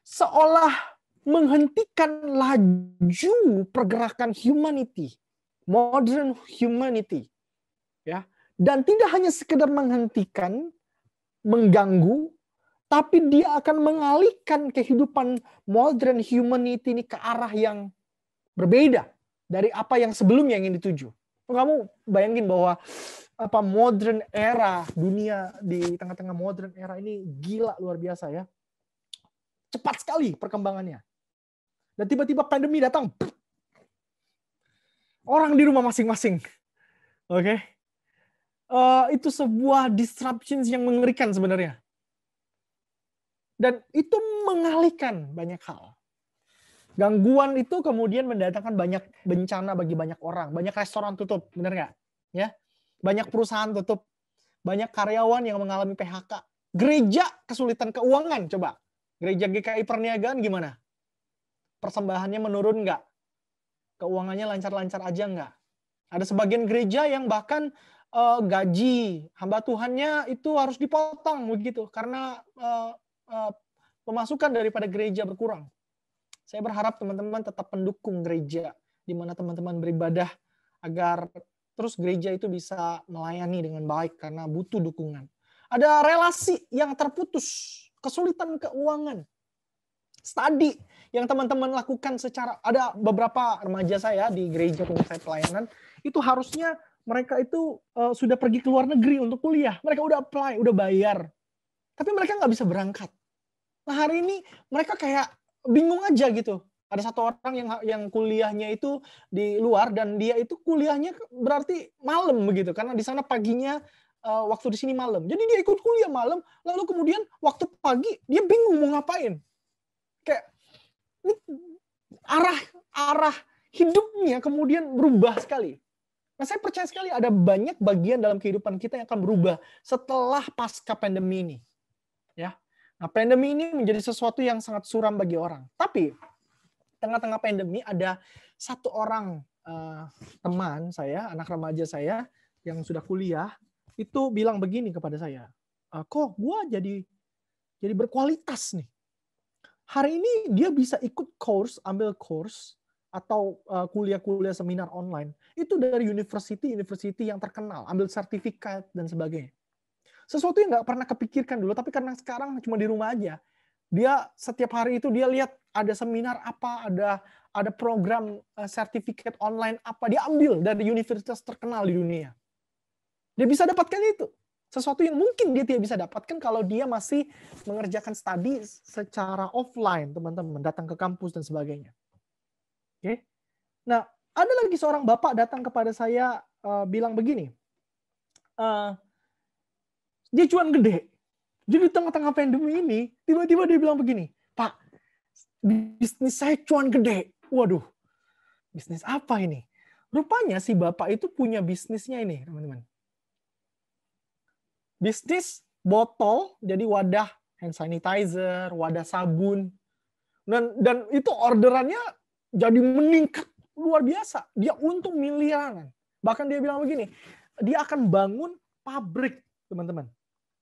seolah menghentikan laju pergerakan humanity, modern humanity. Ya. Dan tidak hanya sekedar menghentikan, mengganggu, tapi dia akan mengalihkan kehidupan modern humanity ini ke arah yang berbeda dari apa yang sebelumnya ingin dituju. Kamu bayangin bahwa modern era, dunia di tengah-tengah modern era ini gila luar biasa ya. Cepat sekali perkembangannya. Dan tiba-tiba pandemi datang. Orang di rumah masing-masing. Oke. Itu sebuah disruptions yang mengerikan sebenarnya. Dan itu mengalihkan banyak hal. Gangguan itu kemudian mendatangkan banyak bencana bagi banyak orang. Banyak restoran tutup, benar nggak? Ya, banyak perusahaan tutup. Banyak karyawan yang mengalami PHK. Gereja kesulitan keuangan, coba. Gereja GKI Perniagaan gimana? Persembahannya menurun nggak? Keuangannya lancar-lancar aja nggak? Ada sebagian gereja yang bahkan gaji hamba Tuhannya itu harus dipotong begitu karena pemasukan daripada gereja berkurang. Saya berharap teman-teman tetap mendukung gereja di mana teman-teman beribadah agar terus gereja itu bisa melayani dengan baik karena butuh dukungan. Ada relasi yang terputus, kesulitan keuangan. Studi yang teman-teman lakukan ada beberapa remaja saya di gereja tempat saya pelayanan, itu harusnya mereka itu sudah pergi ke luar negeri untuk kuliah. Mereka udah apply, udah bayar. Tapi mereka nggak bisa berangkat. Nah hari ini mereka kayak bingung aja gitu. Ada satu orang yang kuliahnya itu di luar dan dia itu kuliahnya berarti malam begitu karena di sana paginya waktu di sini malam. Jadi dia ikut kuliah malam, lalu kemudian waktu pagi dia bingung mau ngapain. Kayak ini arah hidupnya kemudian berubah sekali. Nah, saya percaya sekali ada banyak bagian dalam kehidupan kita yang akan berubah setelah pasca pandemi ini. Ya. Nah, pandemi ini menjadi sesuatu yang sangat suram bagi orang. Tapi tengah-tengah pandemi ada satu orang teman saya, anak remaja saya yang sudah kuliah, itu bilang begini kepada saya, kok gue jadi berkualitas nih. Hari ini dia bisa ikut ambil course atau kuliah-kuliah seminar online itu dari university yang terkenal, ambil sertifikat dan sebagainya. Sesuatu yang nggak pernah kepikirkan dulu, tapi karena sekarang cuma di rumah aja. Dia setiap hari itu dia lihat ada seminar apa, ada program sertifikat online apa, dia ambil dari universitas terkenal di dunia. Dia bisa dapatkan itu. Sesuatu yang mungkin dia tidak bisa dapatkan kalau dia masih mengerjakan studi secara offline, teman-teman, datang ke kampus dan sebagainya. Oke. Nah, ada lagi seorang bapak datang kepada saya bilang begini, dia cuan gede. Jadi di tengah-tengah pandemi ini, tiba-tiba dia bilang begini, Pak, bisnis saya cuan gede. Waduh, bisnis apa ini? Rupanya si bapak itu punya bisnisnya ini, teman-teman. Bisnis botol, jadi wadah hand sanitizer, wadah sabun. Dan itu orderannya jadi meningkat luar biasa. Dia untung miliaran. Bahkan dia bilang begini, dia akan bangun pabrik, teman-teman.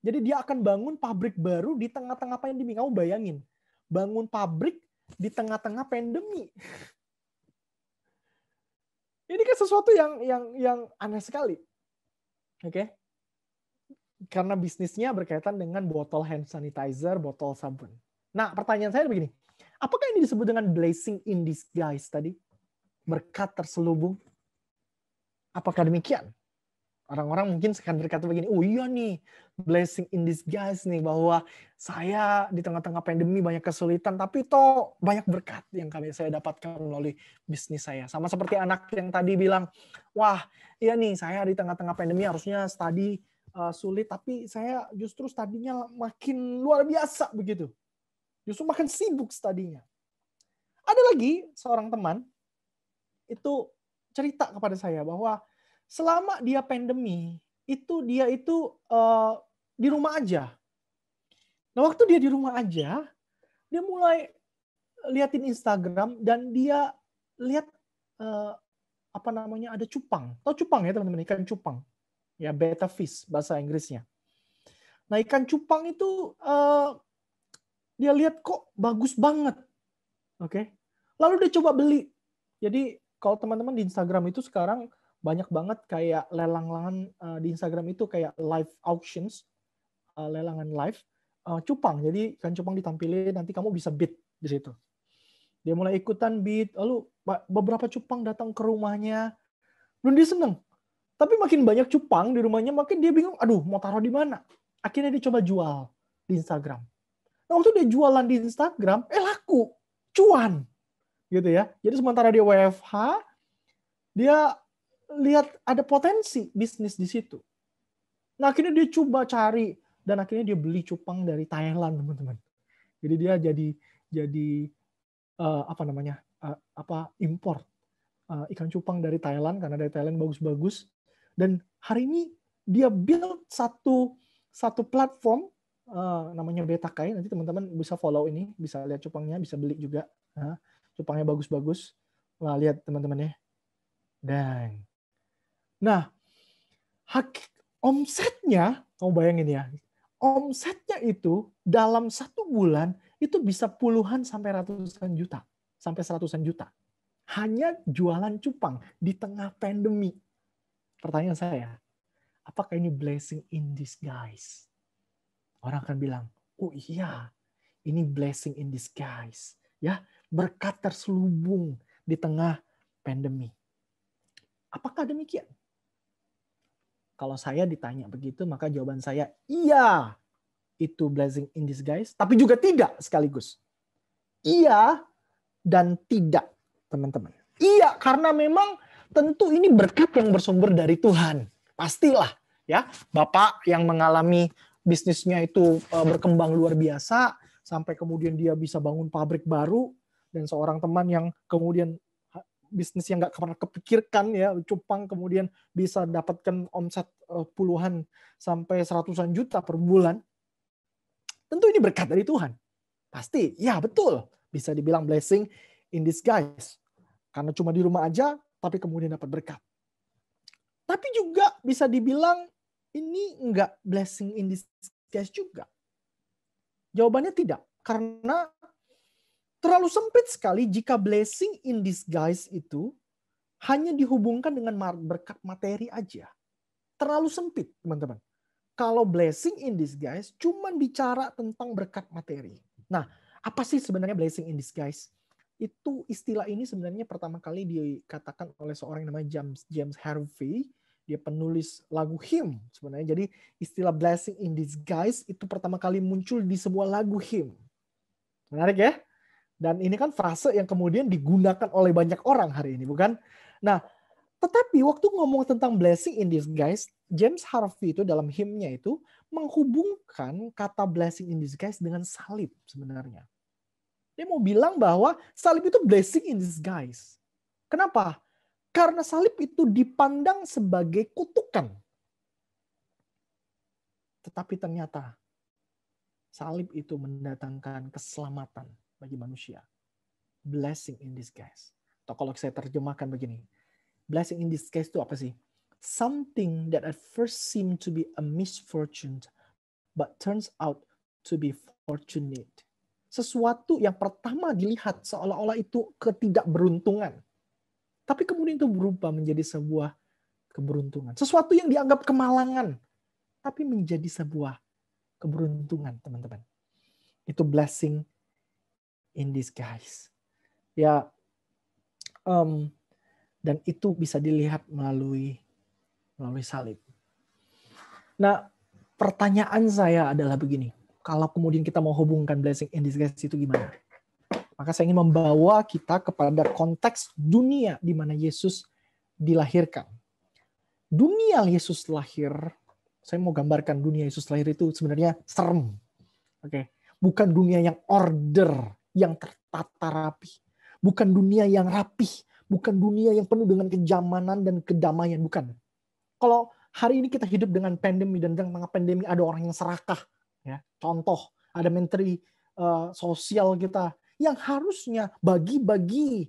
Jadi dia akan bangun pabrik baru di tengah-tengah pandemi. Kamu bayangin, bangun pabrik di tengah-tengah pandemi. Ini kan sesuatu yang aneh sekali. Oke? Karena bisnisnya berkaitan dengan botol hand sanitizer, botol sabun. Nah, pertanyaan saya begini. Apakah ini disebut dengan blessing in disguise tadi? Berkat terselubung? Apakah demikian? Orang-orang mungkin akan berkata begini, oh iya nih, blessing in disguise nih, bahwa saya di tengah-tengah pandemi banyak kesulitan, tapi toh banyak berkat yang saya dapatkan melalui bisnis saya. Sama seperti anak yang tadi bilang, wah iya nih, saya di tengah-tengah pandemi harusnya study sulit, tapi saya justru studinya makin luar biasa begitu. Justru makin sibuk studinya. Ada lagi seorang teman, itu cerita kepada saya bahwa selama dia pandemi, dia itu di rumah aja. Nah, waktu dia di rumah aja, dia mulai liatin Instagram dan dia lihat ada cupang. Tahu cupang ya teman-teman, ikan cupang. Ya, betta fish bahasa Inggrisnya. Nah, ikan cupang itu dia lihat kok bagus banget. Oke. Lalu dia coba beli. Jadi kalau teman-teman di Instagram itu sekarang banyak banget kayak lelang-lelangan di Instagram itu kayak live auctions, lelangan live cupang. Jadi kan cupang ditampilin, nanti kamu bisa bid di situ. Dia mulai ikutan bid, lalu beberapa cupang datang ke rumahnya, dan dia seneng. Tapi makin banyak cupang di rumahnya, makin dia bingung, aduh mau taruh di mana? Akhirnya dia coba jual di Instagram. Nah, waktu dia jualan di Instagram, laku, cuan, gitu ya. Jadi sementara dia WFH, dia lihat ada potensi bisnis di situ. Nah, akhirnya dia coba cari dan akhirnya dia beli cupang dari Thailand, teman-teman. Jadi dia jadi import ikan cupang dari Thailand karena dari Thailand bagus-bagus. Dan hari ini dia build satu platform namanya Betakai. Nanti teman-teman bisa follow ini, bisa lihat cupangnya, bisa beli juga. Cupangnya bagus-bagus. Nah, lihat teman-teman ya. Nah, omsetnya, kamu bayangin ya, omsetnya itu dalam 1 bulan itu bisa puluhan sampai ratusan juta, sampai 100-an juta. Hanya jualan cupang di tengah pandemi. Pertanyaan saya, apakah ini blessing in disguise? Orang akan bilang, oh iya, ini blessing in disguise. Ya, berkat terselubung di tengah pandemi. Apakah demikian? Kalau saya ditanya begitu, maka jawaban saya, iya, itu blessing in disguise, tapi juga tidak sekaligus. Iya dan tidak, teman-teman. Iya, karena memang tentu ini berkat yang bersumber dari Tuhan. Pastilah, ya. Bapak yang mengalami bisnisnya itu berkembang luar biasa, sampai kemudian dia bisa bangun pabrik baru, dan seorang teman yang kemudian bisnis yang nggak pernah kepikirkan ya, cupang kemudian bisa dapatkan omset puluhan sampai 100-an juta per bulan. Tentu ini berkat dari Tuhan. Pasti, ya betul. Bisa dibilang blessing in disguise. Karena cuma di rumah aja, tapi kemudian dapat berkat. Tapi juga bisa dibilang ini enggak blessing in disguise juga. Jawabannya tidak. Karena terlalu sempit sekali jika blessing in disguise itu hanya dihubungkan dengan berkat materi aja. Terlalu sempit, teman-teman. Kalau blessing in disguise cuma bicara tentang berkat materi. Nah, apa sih sebenarnya blessing in disguise? Itu istilah ini sebenarnya pertama kali dikatakan oleh seorang yang namanya James Harvey. Dia penulis lagu hymn sebenarnya. Jadi istilah blessing in disguise itu pertama kali muncul di sebuah lagu hymn. Menarik ya? Dan ini kan frase yang kemudian digunakan oleh banyak orang hari ini, bukan? Nah, tetapi waktu ngomong tentang blessing in disguise, James Harvey itu dalam hymn-nya itu menghubungkan kata blessing in disguise dengan salib sebenarnya. Dia mau bilang bahwa salib itu blessing in disguise. Kenapa? Karena salib itu dipandang sebagai kutukan. Tetapi ternyata salib itu mendatangkan keselamatan bagi manusia. Blessing in disguise. Atau kalau saya terjemahkan begini. Blessing in disguise itu apa sih? Something that at first seemed to be a misfortune, but turns out to be fortunate. Sesuatu yang pertama dilihat seolah-olah itu ketidakberuntungan. Tapi kemudian itu berubah menjadi sebuah keberuntungan. Sesuatu yang dianggap kemalangan. Tapi menjadi sebuah keberuntungan, teman-teman. Itu blessing in disguise. Ya, dan itu bisa dilihat melalui salib. Nah, pertanyaan saya adalah begini. Kalau kemudian kita mau hubungkan blessing in disguise itu gimana? Maka saya ingin membawa kita kepada konteks dunia di mana Yesus dilahirkan. Dunia Yesus lahir, saya mau gambarkan dunia Yesus lahir itu sebenarnya serem. Oke, bukan dunia yang order, yang tertata rapi. Bukan dunia yang rapih, bukan dunia yang penuh dengan kenyamanan dan kedamaian, bukan. Kalau hari ini kita hidup dengan pandemi dan dengan pandemi ada orang yang serakah, ya. Contoh, ada menteri sosial kita yang harusnya bagi-bagi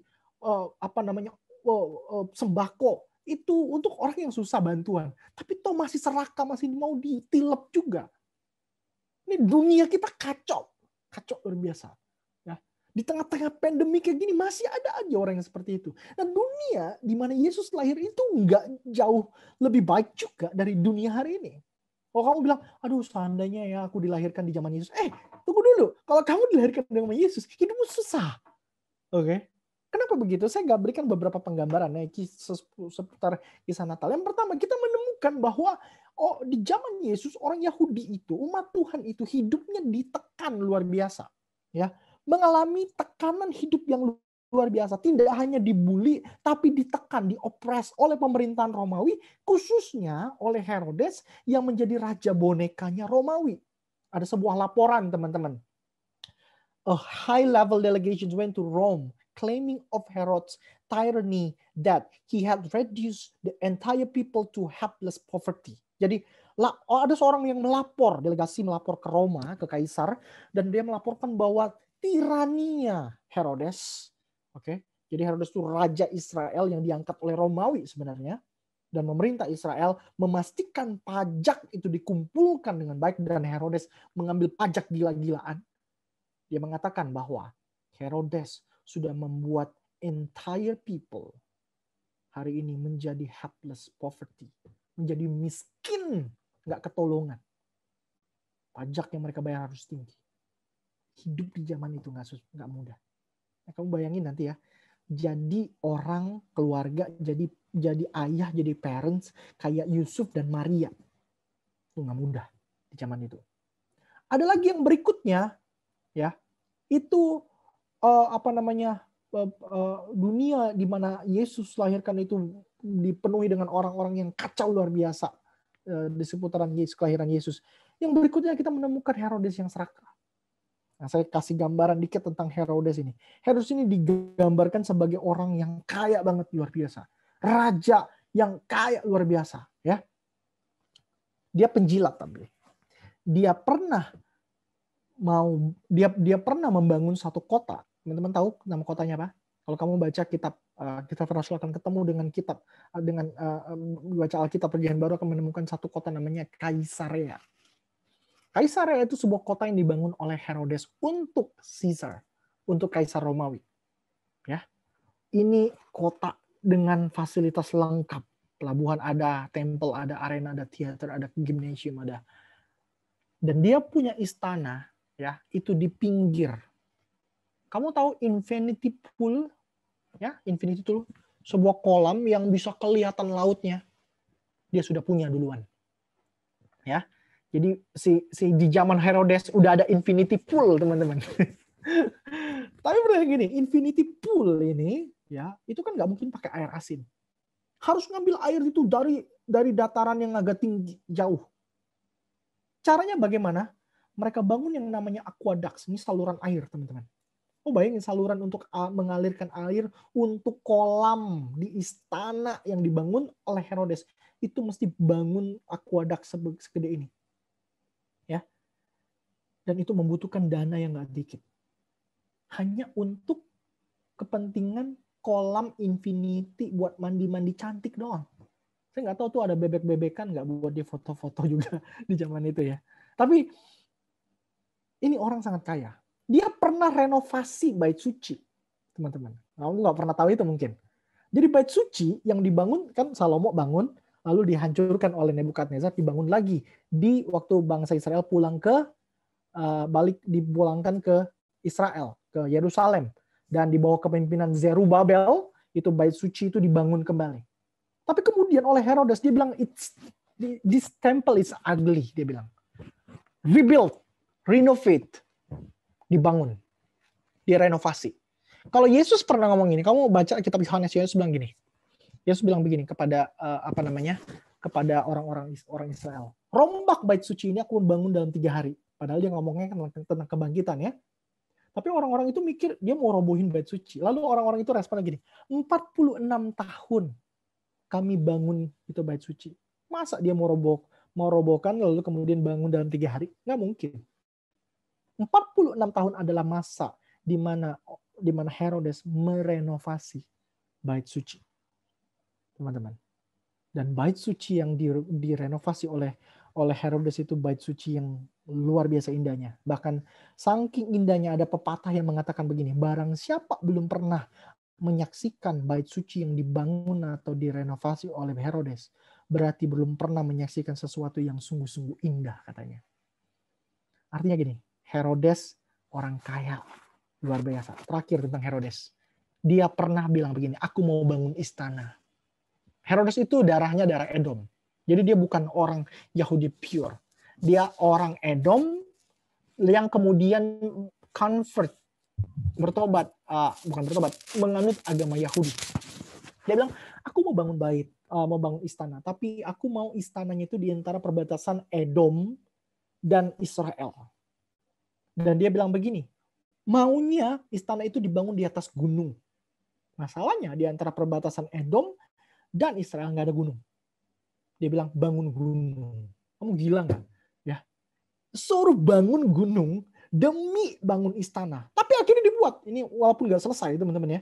sembako itu untuk orang yang susah bantuan, tapi toh masih serakah, masih mau ditilep juga. Ini dunia kita kacau luar biasa. Ya. Di tengah-tengah pandemi kayak gini masih ada aja orang yang seperti itu. Dan dunia di mana Yesus lahir itu nggak jauh lebih baik juga dari dunia hari ini. Kalau kamu bilang, aduh seandainya ya aku dilahirkan di zaman Yesus. Tunggu dulu. Kalau kamu dilahirkan di zaman Yesus, hidupmu susah. Oke. Kenapa begitu? Saya nggak berikan beberapa penggambaran seputar kisah Natal. Yang pertama, kita menemukan bahwa di zaman Yesus, orang Yahudi itu, umat Tuhan itu hidupnya ditekan luar biasa. Ya, mengalami tekanan hidup yang luar biasa. Tidak hanya dibully, tapi ditekan, diopres oleh pemerintahan Romawi, khususnya oleh Herodes yang menjadi raja bonekanya Romawi. Ada sebuah laporan, teman-teman. A high-level delegation went to Rome, claiming of Herod's tyranny that he had reduced the entire people to helpless poverty. Jadi ada seorang yang delegasi melapor ke Roma, ke Kaisar, dan dia melaporkan bahwa tiraninya Herodes, jadi Herodes itu raja Israel yang diangkat oleh Romawi sebenarnya, dan memerintah Israel memastikan pajak itu dikumpulkan dengan baik, dan Herodes mengambil pajak gila-gilaan. Dia mengatakan bahwa Herodes sudah membuat entire people hari ini menjadi helpless poverty, menjadi miskin, nggak ketolongan. Pajak yang mereka bayar harus tinggi. Hidup di zaman itu nggak mudah. Nah, kamu bayangin nanti ya, jadi orang keluarga, jadi ayah, jadi parents kayak Yusuf dan Maria, itu nggak mudah di zaman itu. Ada lagi yang berikutnya, ya, itu dunia di mana Yesus lahirkan itu dipenuhi dengan orang-orang yang kacau luar biasa di seputaran Yesus, kelahiran Yesus. Yang berikutnya kita menemukan Herodes yang serakah. Nah, saya kasih gambaran dikit tentang Herodes ini. Herodes ini digambarkan sebagai orang yang kaya banget luar biasa, raja yang kaya luar biasa, ya. Dia penjilat, tapi dia pernah membangun satu kota. Teman-teman tahu nama kotanya apa? Kalau kamu baca kitab Rasul akan ketemu dengan baca Alkitab Perjanjian Baru akan menemukan satu kota namanya Kaisarea. Kaisarea itu sebuah kota yang dibangun oleh Herodes untuk Caesar, untuk Kaisar Romawi. Ya. Ini kota dengan fasilitas lengkap. Pelabuhan ada, tempel ada, arena ada, teater ada, gymnasium ada. Dan dia punya istana, ya, itu di pinggir. Kamu tahu infinity pool, ya, infinity pool, sebuah kolam yang bisa kelihatan lautnya. Dia sudah punya duluan. Ya. Jadi di zaman Herodes udah ada infinity pool, teman-teman. Tapi berarti gini, infinity pool ini, ya, itu kan nggak mungkin pakai air asin. Harus ngambil air itu dari dataran yang agak tinggi, jauh. Caranya bagaimana? Mereka bangun yang namanya aqueduct, ini saluran air, teman-teman. Bayangin saluran untuk mengalirkan air untuk kolam di istana yang dibangun oleh Herodes. Itu mesti bangun aqueduct segede ini. Ya. Dan itu membutuhkan dana yang nggak dikit. Hanya untuk kepentingan kolam infinity buat mandi-mandi cantik doang. Saya nggak tahu tuh ada bebek-bebekan nggak buat dia foto-foto juga di zaman itu ya. Tapi ini orang sangat kaya. Dia pernah renovasi bait suci, teman-teman. Kamu nggak pernah tahu itu mungkin. Jadi bait suci yang dibangun, kan Salomo bangun, lalu dihancurkan oleh Nebukadnezar, dibangun lagi di waktu bangsa Israel pulang dipulangkan ke Israel, ke Yerusalem, dan di bawah kepemimpinan Zerubabel, itu bait suci itu dibangun kembali. Tapi kemudian oleh Herodes dia bilang This temple is ugly, dia bilang. Rebuild, renovate, dibangun, direnovasi. Kalau Yesus pernah ngomong gini, kamu baca kitab Yohanes, Yesus bilang gini. Yesus bilang begini kepada kepada orang Israel. Rombak bait suci ini aku bangun dalam 3 hari. Padahal dia ngomongnya kan tentang kebangkitan ya. Tapi orang-orang itu mikir dia mau robohin bait suci. Lalu orang-orang itu responnya gini, 46 tahun kami bangun itu bait suci. Masa dia mau robohkan lalu kemudian bangun dalam 3 hari? Nggak mungkin. 46 tahun adalah masa di mana Herodes merenovasi bait suci. Teman-teman. Dan bait suci yang direnovasi oleh Herodes itu bait suci yang luar biasa indahnya. Bahkan saking indahnya ada pepatah yang mengatakan begini, barang siapa belum pernah menyaksikan bait suci yang dibangun atau direnovasi oleh Herodes, berarti belum pernah menyaksikan sesuatu yang sungguh-sungguh indah katanya. Artinya gini, Herodes orang kaya, luar biasa. Terakhir tentang Herodes. Dia pernah bilang begini, aku mau bangun istana. Herodes itu darahnya darah Edom. Jadi dia bukan orang Yahudi pure. Dia orang Edom yang kemudian menganut agama Yahudi. Dia bilang, aku mau bangun mau bangun istana, tapi aku mau istananya itu di antara perbatasan Edom dan Israel. Dan dia bilang begini, maunya istana itu dibangun di atas gunung. Masalahnya di antara perbatasan Edom dan Israel nggak ada gunung. Dia bilang bangun gunung. Kamu gila nggak? Ya, suruh bangun gunung demi bangun istana. Tapi akhirnya dibuat. Ini walaupun nggak selesai teman-teman ya.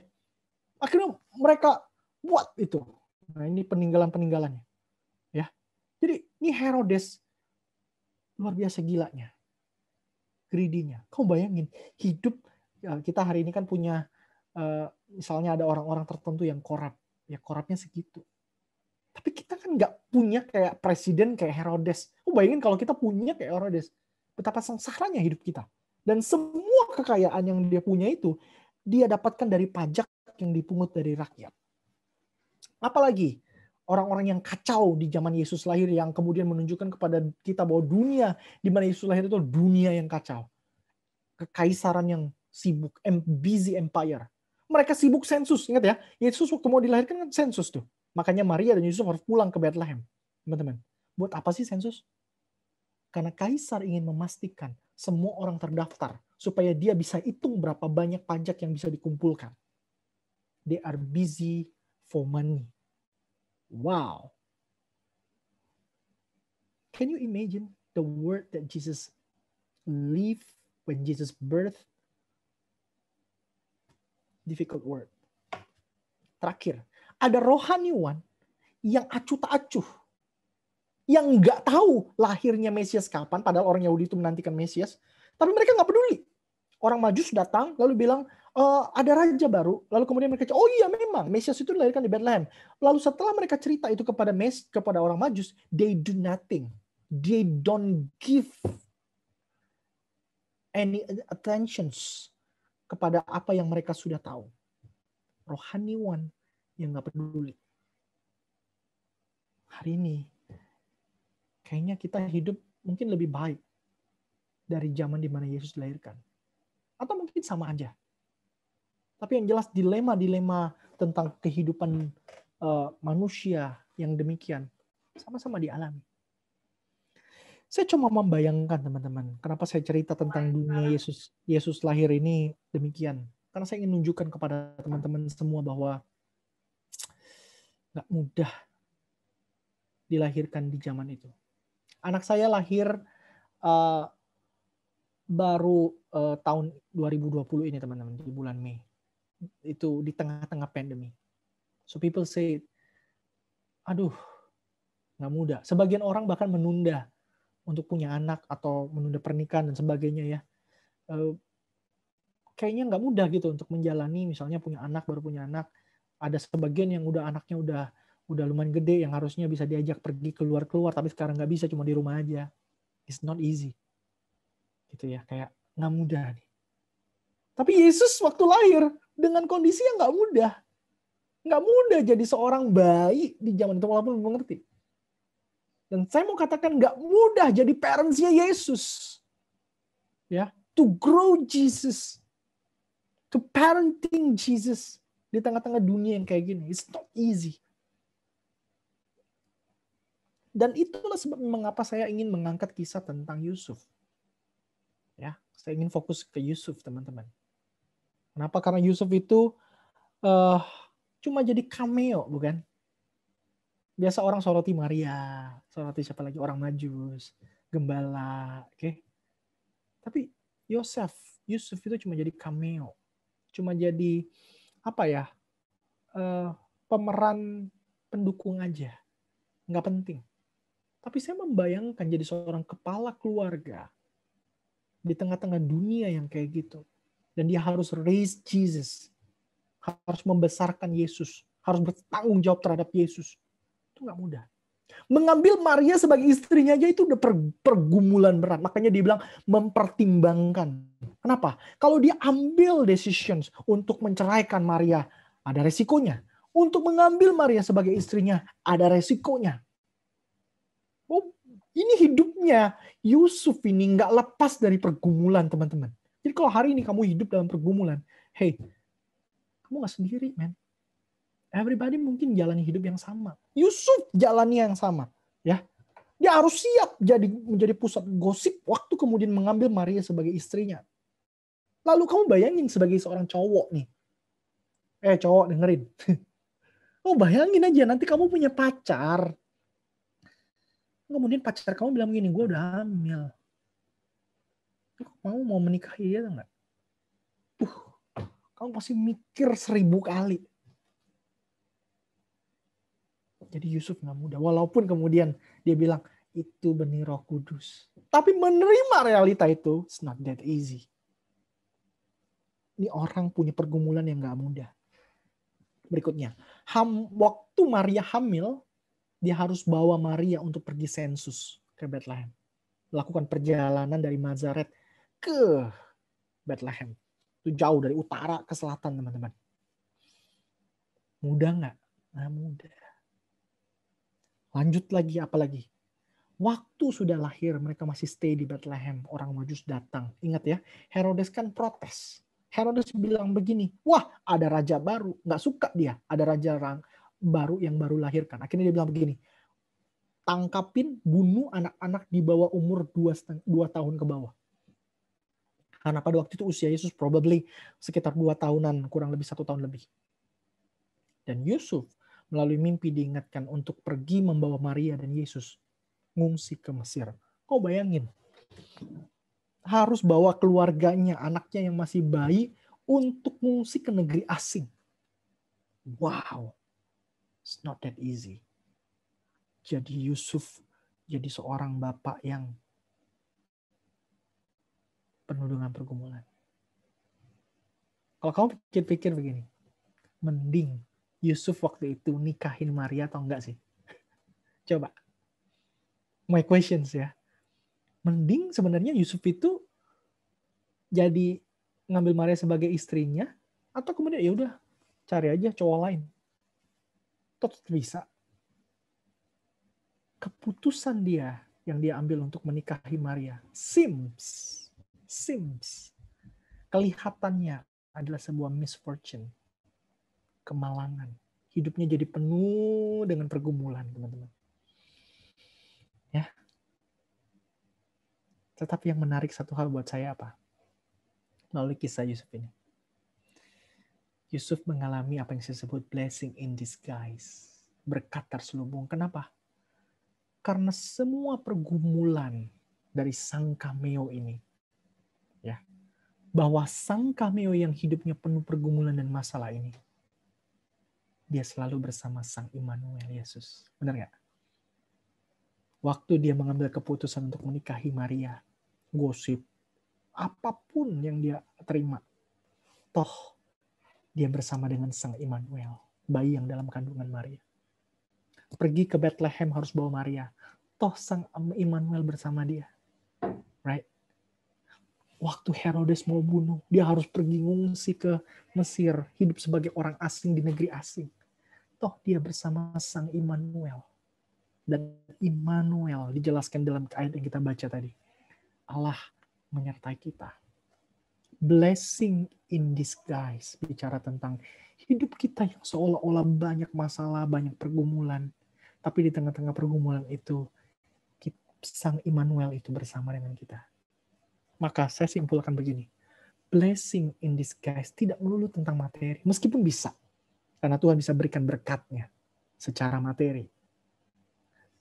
Akhirnya mereka buat itu. Nah ini peninggalan-peninggalannya. Ya, jadi ini Herodes luar biasa gilanya, greedy-nya. Kamu bayangin hidup ya, kita hari ini kan punya misalnya ada orang-orang tertentu yang korup. Ya korupnya segitu. Tapi kita kan nggak punya kayak presiden kayak Herodes. Bayangin kalau kita punya kayak Herodes. Betapa sengsaranya hidup kita. Dan semua kekayaan yang dia punya itu, dia dapatkan dari pajak yang dipungut dari rakyat. Apalagi orang-orang yang kacau di zaman Yesus lahir yang kemudian menunjukkan kepada kita bahwa dunia di mana Yesus lahir itu dunia yang kacau. Kekaisaran yang sibuk, busy empire. Mereka sibuk sensus, ingat ya, Yesus waktu mau dilahirkan kan sensus tuh. Makanya Maria dan Yusuf harus pulang ke Bethlehem. Teman-teman, buat apa sih sensus? Karena kaisar ingin memastikan semua orang terdaftar supaya dia bisa hitung berapa banyak pajak yang bisa dikumpulkan. They are busy for money. Wow. Can you imagine the word that Jesus lived when Jesus birthed? Difficult word. Terakhir, ada rohaniwan yang acuh tak acuh, yang nggak tahu lahirnya Mesias kapan, padahal orang Yahudi itu menantikan Mesias, tapi mereka nggak peduli. Orang Majus datang lalu bilang ada raja baru, lalu kemudian mereka oh iya memang Mesias itu dilahirkan di Bethlehem. Lalu setelah mereka cerita itu kepada orang Majus, they do nothing, they don't give any attentions kepada apa yang mereka sudah tahu. Rohaniwan yang nggak peduli. Hari ini, kayaknya kita hidup mungkin lebih baik dari zaman di mana Yesus dilahirkan. Atau mungkin sama aja. Tapi yang jelas dilema-dilema tentang kehidupan manusia yang demikian sama-sama dialami. Saya cuma membayangkan teman-teman, kenapa saya cerita tentang dunia Yesus lahir ini demikian. Karena saya ingin menunjukkan kepada teman-teman semua bahwa nggak mudah dilahirkan di zaman itu. Anak saya lahir baru tahun 2020 ini teman-teman, di bulan Mei. Itu di tengah-tengah pandemi. So people say, aduh, nggak mudah. Sebagian orang bahkan menunda untuk punya anak atau menunda pernikahan dan sebagainya ya. Kayaknya nggak mudah gitu untuk menjalani misalnya baru punya anak. Ada sebagian yang anaknya udah lumayan gede yang harusnya bisa diajak pergi keluar tapi sekarang nggak bisa, cuma di rumah aja. It's not easy. Gitu ya, kayak nggak mudah nih. Tapi Yesus waktu lahir dengan kondisi yang nggak mudah. Nggak mudah jadi seorang bayi di zaman itu walaupun belum mengerti. Dan saya mau katakan nggak mudah jadi parentsnya Yesus. Ya, to grow Jesus, to parenting Jesus di tengah-tengah dunia yang kayak gini. It's not easy. Dan itulah sebab mengapa saya ingin mengangkat kisah tentang Yusuf. Ya, saya ingin fokus ke Yusuf, teman-teman. Kenapa? Karena Yusuf itu cuma jadi cameo, bukan? Biasa orang soroti Maria, soroti siapa lagi? Orang Majus, gembala, oke? Tapi Yusuf itu cuma jadi cameo. Cuma jadi apa ya? Pemeran pendukung aja. Nggak penting. Tapi saya membayangkan jadi seorang kepala keluarga di tengah-tengah dunia yang kayak gitu. Dan dia harus raise Jesus. Harus membesarkan Yesus. Harus bertanggung jawab terhadap Yesus. Itu nggak mudah. Mengambil Maria sebagai istrinya aja itu udah pergumulan berat. Makanya dia bilang mempertimbangkan. Kenapa? Kalau dia ambil decisions untuk menceraikan Maria, ada resikonya. Untuk mengambil Maria sebagai istrinya, ada resikonya. Oh, ini hidupnya Yusuf ini nggak lepas dari pergumulan, teman-teman. Jadi kalau hari ini kamu hidup dalam pergumulan, hey, kamu nggak sendiri, man. Everybody mungkin jalani hidup yang sama. Yusuf jalani yang sama, ya. Dia harus siap menjadi pusat gosip waktu kemudian mengambil Maria sebagai istrinya. Lalu kamu bayangin sebagai seorang cowok nih. Cowok dengerin. Oh, bayangin aja nanti kamu punya pacar. Kemudian pacar kamu bilang gini, gue udah hamil. Kamu mau menikahi dia atau enggak? Kamu pasti mikir 1000 kali. Jadi Yusuf nggak mudah. Walaupun kemudian dia bilang, itu benih Roh Kudus. Tapi menerima realita itu, it's not that easy. Ini orang punya pergumulan yang nggak mudah. Berikutnya, waktu Maria hamil, dia harus bawa Maria untuk pergi sensus ke Bethlehem. Lakukan perjalanan dari Nazaret ke Bethlehem. Itu jauh dari utara ke selatan, teman-teman. Mudah nggak? Nggak mudah. Lanjut lagi, apa lagi? Waktu sudah lahir, mereka masih stay di Bethlehem. Orang Majus datang. Ingat ya, Herodes kan protes. Herodes bilang begini, wah ada raja baru. Nggak suka dia, ada raja baru yang baru lahirkan. Akhirnya dia bilang begini, tangkapin, bunuh anak-anak di bawah umur 2 tahun ke bawah. Karena pada waktu itu usia Yesus probably sekitar 2 tahunan, kurang lebih 1 tahun lebih. Dan Yusuf melalui mimpi diingatkan untuk pergi membawa Maria dan Yesus ngungsi ke Mesir. Kau bayangin, harus bawa keluarganya, anaknya yang masih bayi untuk ngungsi ke negeri asing. Wow. It's not that easy. Jadi Yusuf jadi seorang bapak yang penuh dengan pergumulan. Kalau kamu pikir-pikir begini, mending Yusuf waktu itu nikahin Maria atau enggak sih? Coba. My questions ya. Mending sebenarnya Yusuf itu jadi ngambil Maria sebagai istrinya atau kemudian ya udah cari aja cowok lain. Tetap bisa. Keputusan dia yang dia ambil untuk menikahi Maria seems kelihatannya adalah sebuah misfortune, kemalangan. Hidupnya jadi penuh dengan pergumulan, teman-teman. Ya. Tetapi yang menarik satu hal buat saya apa? Melalui kisah Yusuf ini. Yusuf mengalami apa yang saya sebut blessing in disguise. Berkat terselubung. Kenapa? Karena semua pergumulan dari sang cameo ini. Ya. Bahwa sang cameo yang hidupnya penuh pergumulan dan masalah ini. Dia selalu bersama sang Immanuel Yesus. Benar nggak? Waktu dia mengambil keputusan untuk menikahi Maria. Gosip. Apapun yang dia terima. Toh dia bersama dengan sang Immanuel, bayi yang dalam kandungan Maria. Pergi ke Bethlehem harus bawa Maria. Toh sang Immanuel bersama dia. Right? Waktu Herodes mau bunuh, dia harus pergi ngungsi ke Mesir, hidup sebagai orang asing di negeri asing. Toh dia bersama sang Immanuel. Dan Immanuel dijelaskan dalam ayat yang kita baca tadi. Allah menyertai kita. Blessing in disguise, bicara tentang hidup kita yang seolah-olah banyak masalah, banyak pergumulan. Tapi di tengah-tengah pergumulan itu, Sang Immanuel itu bersama dengan kita. Maka saya simpulkan begini, blessing in disguise tidak melulu tentang materi, meskipun bisa. Karena Tuhan bisa berikan berkatnya secara materi.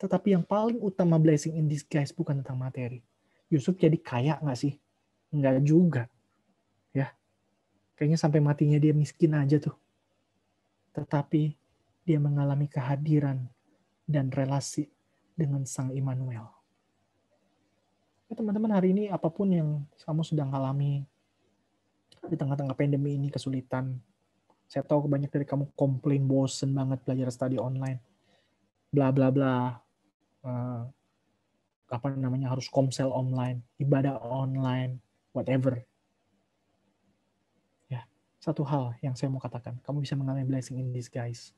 Tetapi yang paling utama blessing in disguise bukan tentang materi. Yusuf jadi kaya nggak sih? Nggak juga. Ya, kayaknya sampai matinya dia miskin aja tuh. Tetapi dia mengalami kehadiran dan relasi dengan Sang Immanuel. Ya, teman-teman, hari ini apapun yang kamu sedang alami di tengah-tengah pandemi ini, kesulitan. Saya tahu banyak dari kamu komplain, bosen banget belajar study online. Bla bla bla. Harus komsel online, ibadah online, whatever. Ya, satu hal yang saya mau katakan, kamu bisa mengalami blessing in disguise.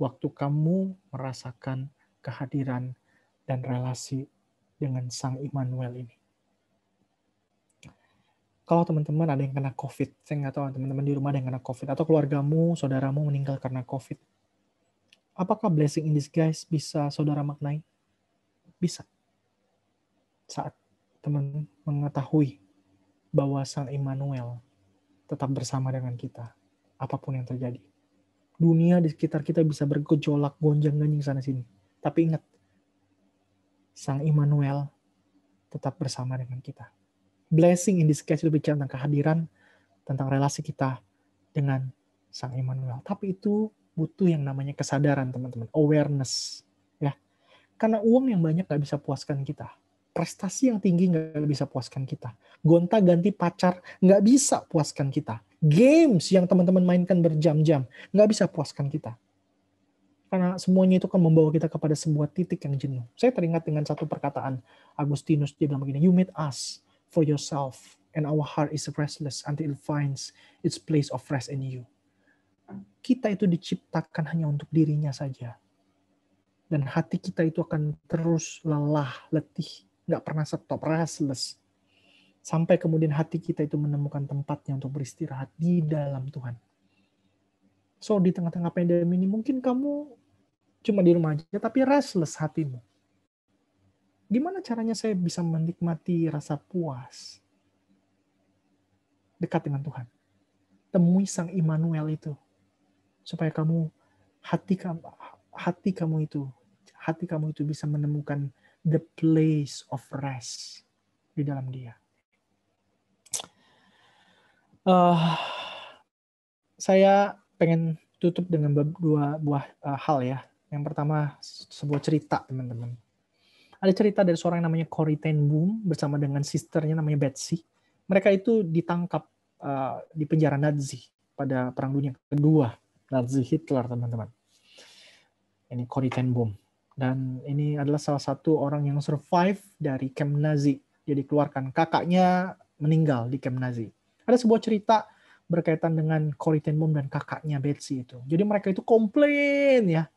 Waktu kamu merasakan kehadiran dan relasi dengan Sang Immanuel ini. Kalau teman-teman ada yang kena COVID, saya nggak tahu teman-teman di rumah ada yang kena COVID, atau keluargamu, saudaramu meninggal karena COVID. Apakah blessing in disguise bisa saudara maknai? Bisa. Saat teman mengetahui bahwa Sang Immanuel tetap bersama dengan kita, apapun yang terjadi. Dunia di sekitar kita bisa bergejolak, gonjang-ganjing sana-sini. Tapi ingat, Sang Immanuel tetap bersama dengan kita. Blessing in disguise itu bicara tentang kehadiran, tentang relasi kita dengan Sang Immanuel. Tapi itu butuh yang namanya kesadaran, teman-teman. Awareness. Ya. Karena uang yang banyak gak bisa puaskan kita. Prestasi yang tinggi gak bisa puaskan kita. Gonta-ganti pacar gak bisa puaskan kita. Games yang teman-teman mainkan berjam-jam gak bisa puaskan kita. Karena semuanya itu kan membawa kita kepada sebuah titik yang jenuh. Saya teringat dengan satu perkataan Agustinus, dia bilang begini, you made us for yourself, and our heart is restless until it finds its place of rest in you. Kita itu diciptakan hanya untuk dirinya saja. Dan hati kita itu akan terus lelah, letih, nggak pernah stop, restless. Sampai kemudian hati kita itu menemukan tempatnya untuk beristirahat di dalam Tuhan. So, di tengah-tengah pandemi ini mungkin kamu cuma di rumah aja, tapi restless hatimu. Gimana caranya saya bisa menikmati rasa puas? Dekat dengan Tuhan. Temui Sang Immanuel itu. Supaya hati kamu itu bisa menemukan the place of rest di dalam Dia. Saya pengen tutup dengan dua buah hal ya. Yang pertama sebuah cerita, teman-teman. Ada cerita dari seorang yang namanya Corrie ten Boom bersama dengan sisternya namanya Betsy. Mereka itu ditangkap di penjara Nazi pada Perang Dunia Kedua. Nazi Hitler, teman-teman. Ini Corrie ten Boom. Dan ini adalah salah satu orang yang survive dari camp Nazi. Dia dikeluarkan. Kakaknya meninggal di camp Nazi. Ada sebuah cerita berkaitan dengan Corrie ten Boom dan kakaknya Betsy itu. Jadi mereka itu komplain ya.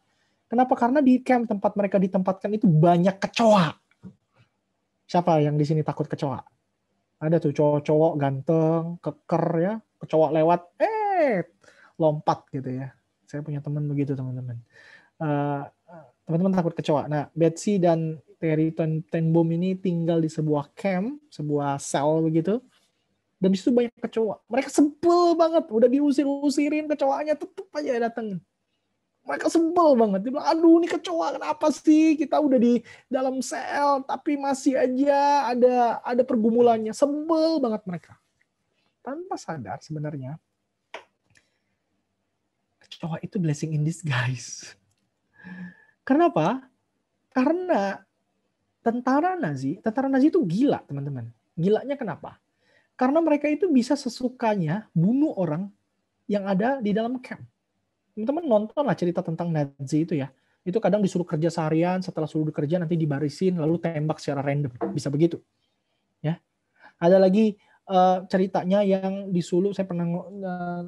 Kenapa? Karena di camp tempat mereka ditempatkan itu banyak kecoa. Siapa yang di sini takut kecoa? Ada tuh cowok-cowok ganteng, keker ya, kecoa lewat, lompat gitu ya. Saya punya teman begitu, teman-teman. Teman-teman takut kecoa. Nah, Betsy dan Corrie ten Boom ini tinggal di sebuah camp, sebuah sel begitu. Dan di situ banyak kecoa. Mereka sebel banget, udah diusir-usirin kecoanya tetep aja datang. Mereka sebel banget. Dia bilang, aduh ini kecoa kenapa sih? Kita udah di dalam sel, tapi masih aja ada pergumulannya. Sebel banget mereka. Tanpa sadar sebenarnya, kecoa itu blessing in disguise. Kenapa? Karena tentara Nazi itu gila, teman-teman. Gilanya kenapa? Karena mereka itu bisa sesukanya bunuh orang yang ada di dalam camp. Teman-teman nonton lah cerita tentang Nazi itu ya. Itu kadang disuruh kerja seharian, setelah suruh kerja nanti dibarisin, lalu tembak secara random. Bisa begitu. Ya. Ada lagi ceritanya yang disuruh, saya pernah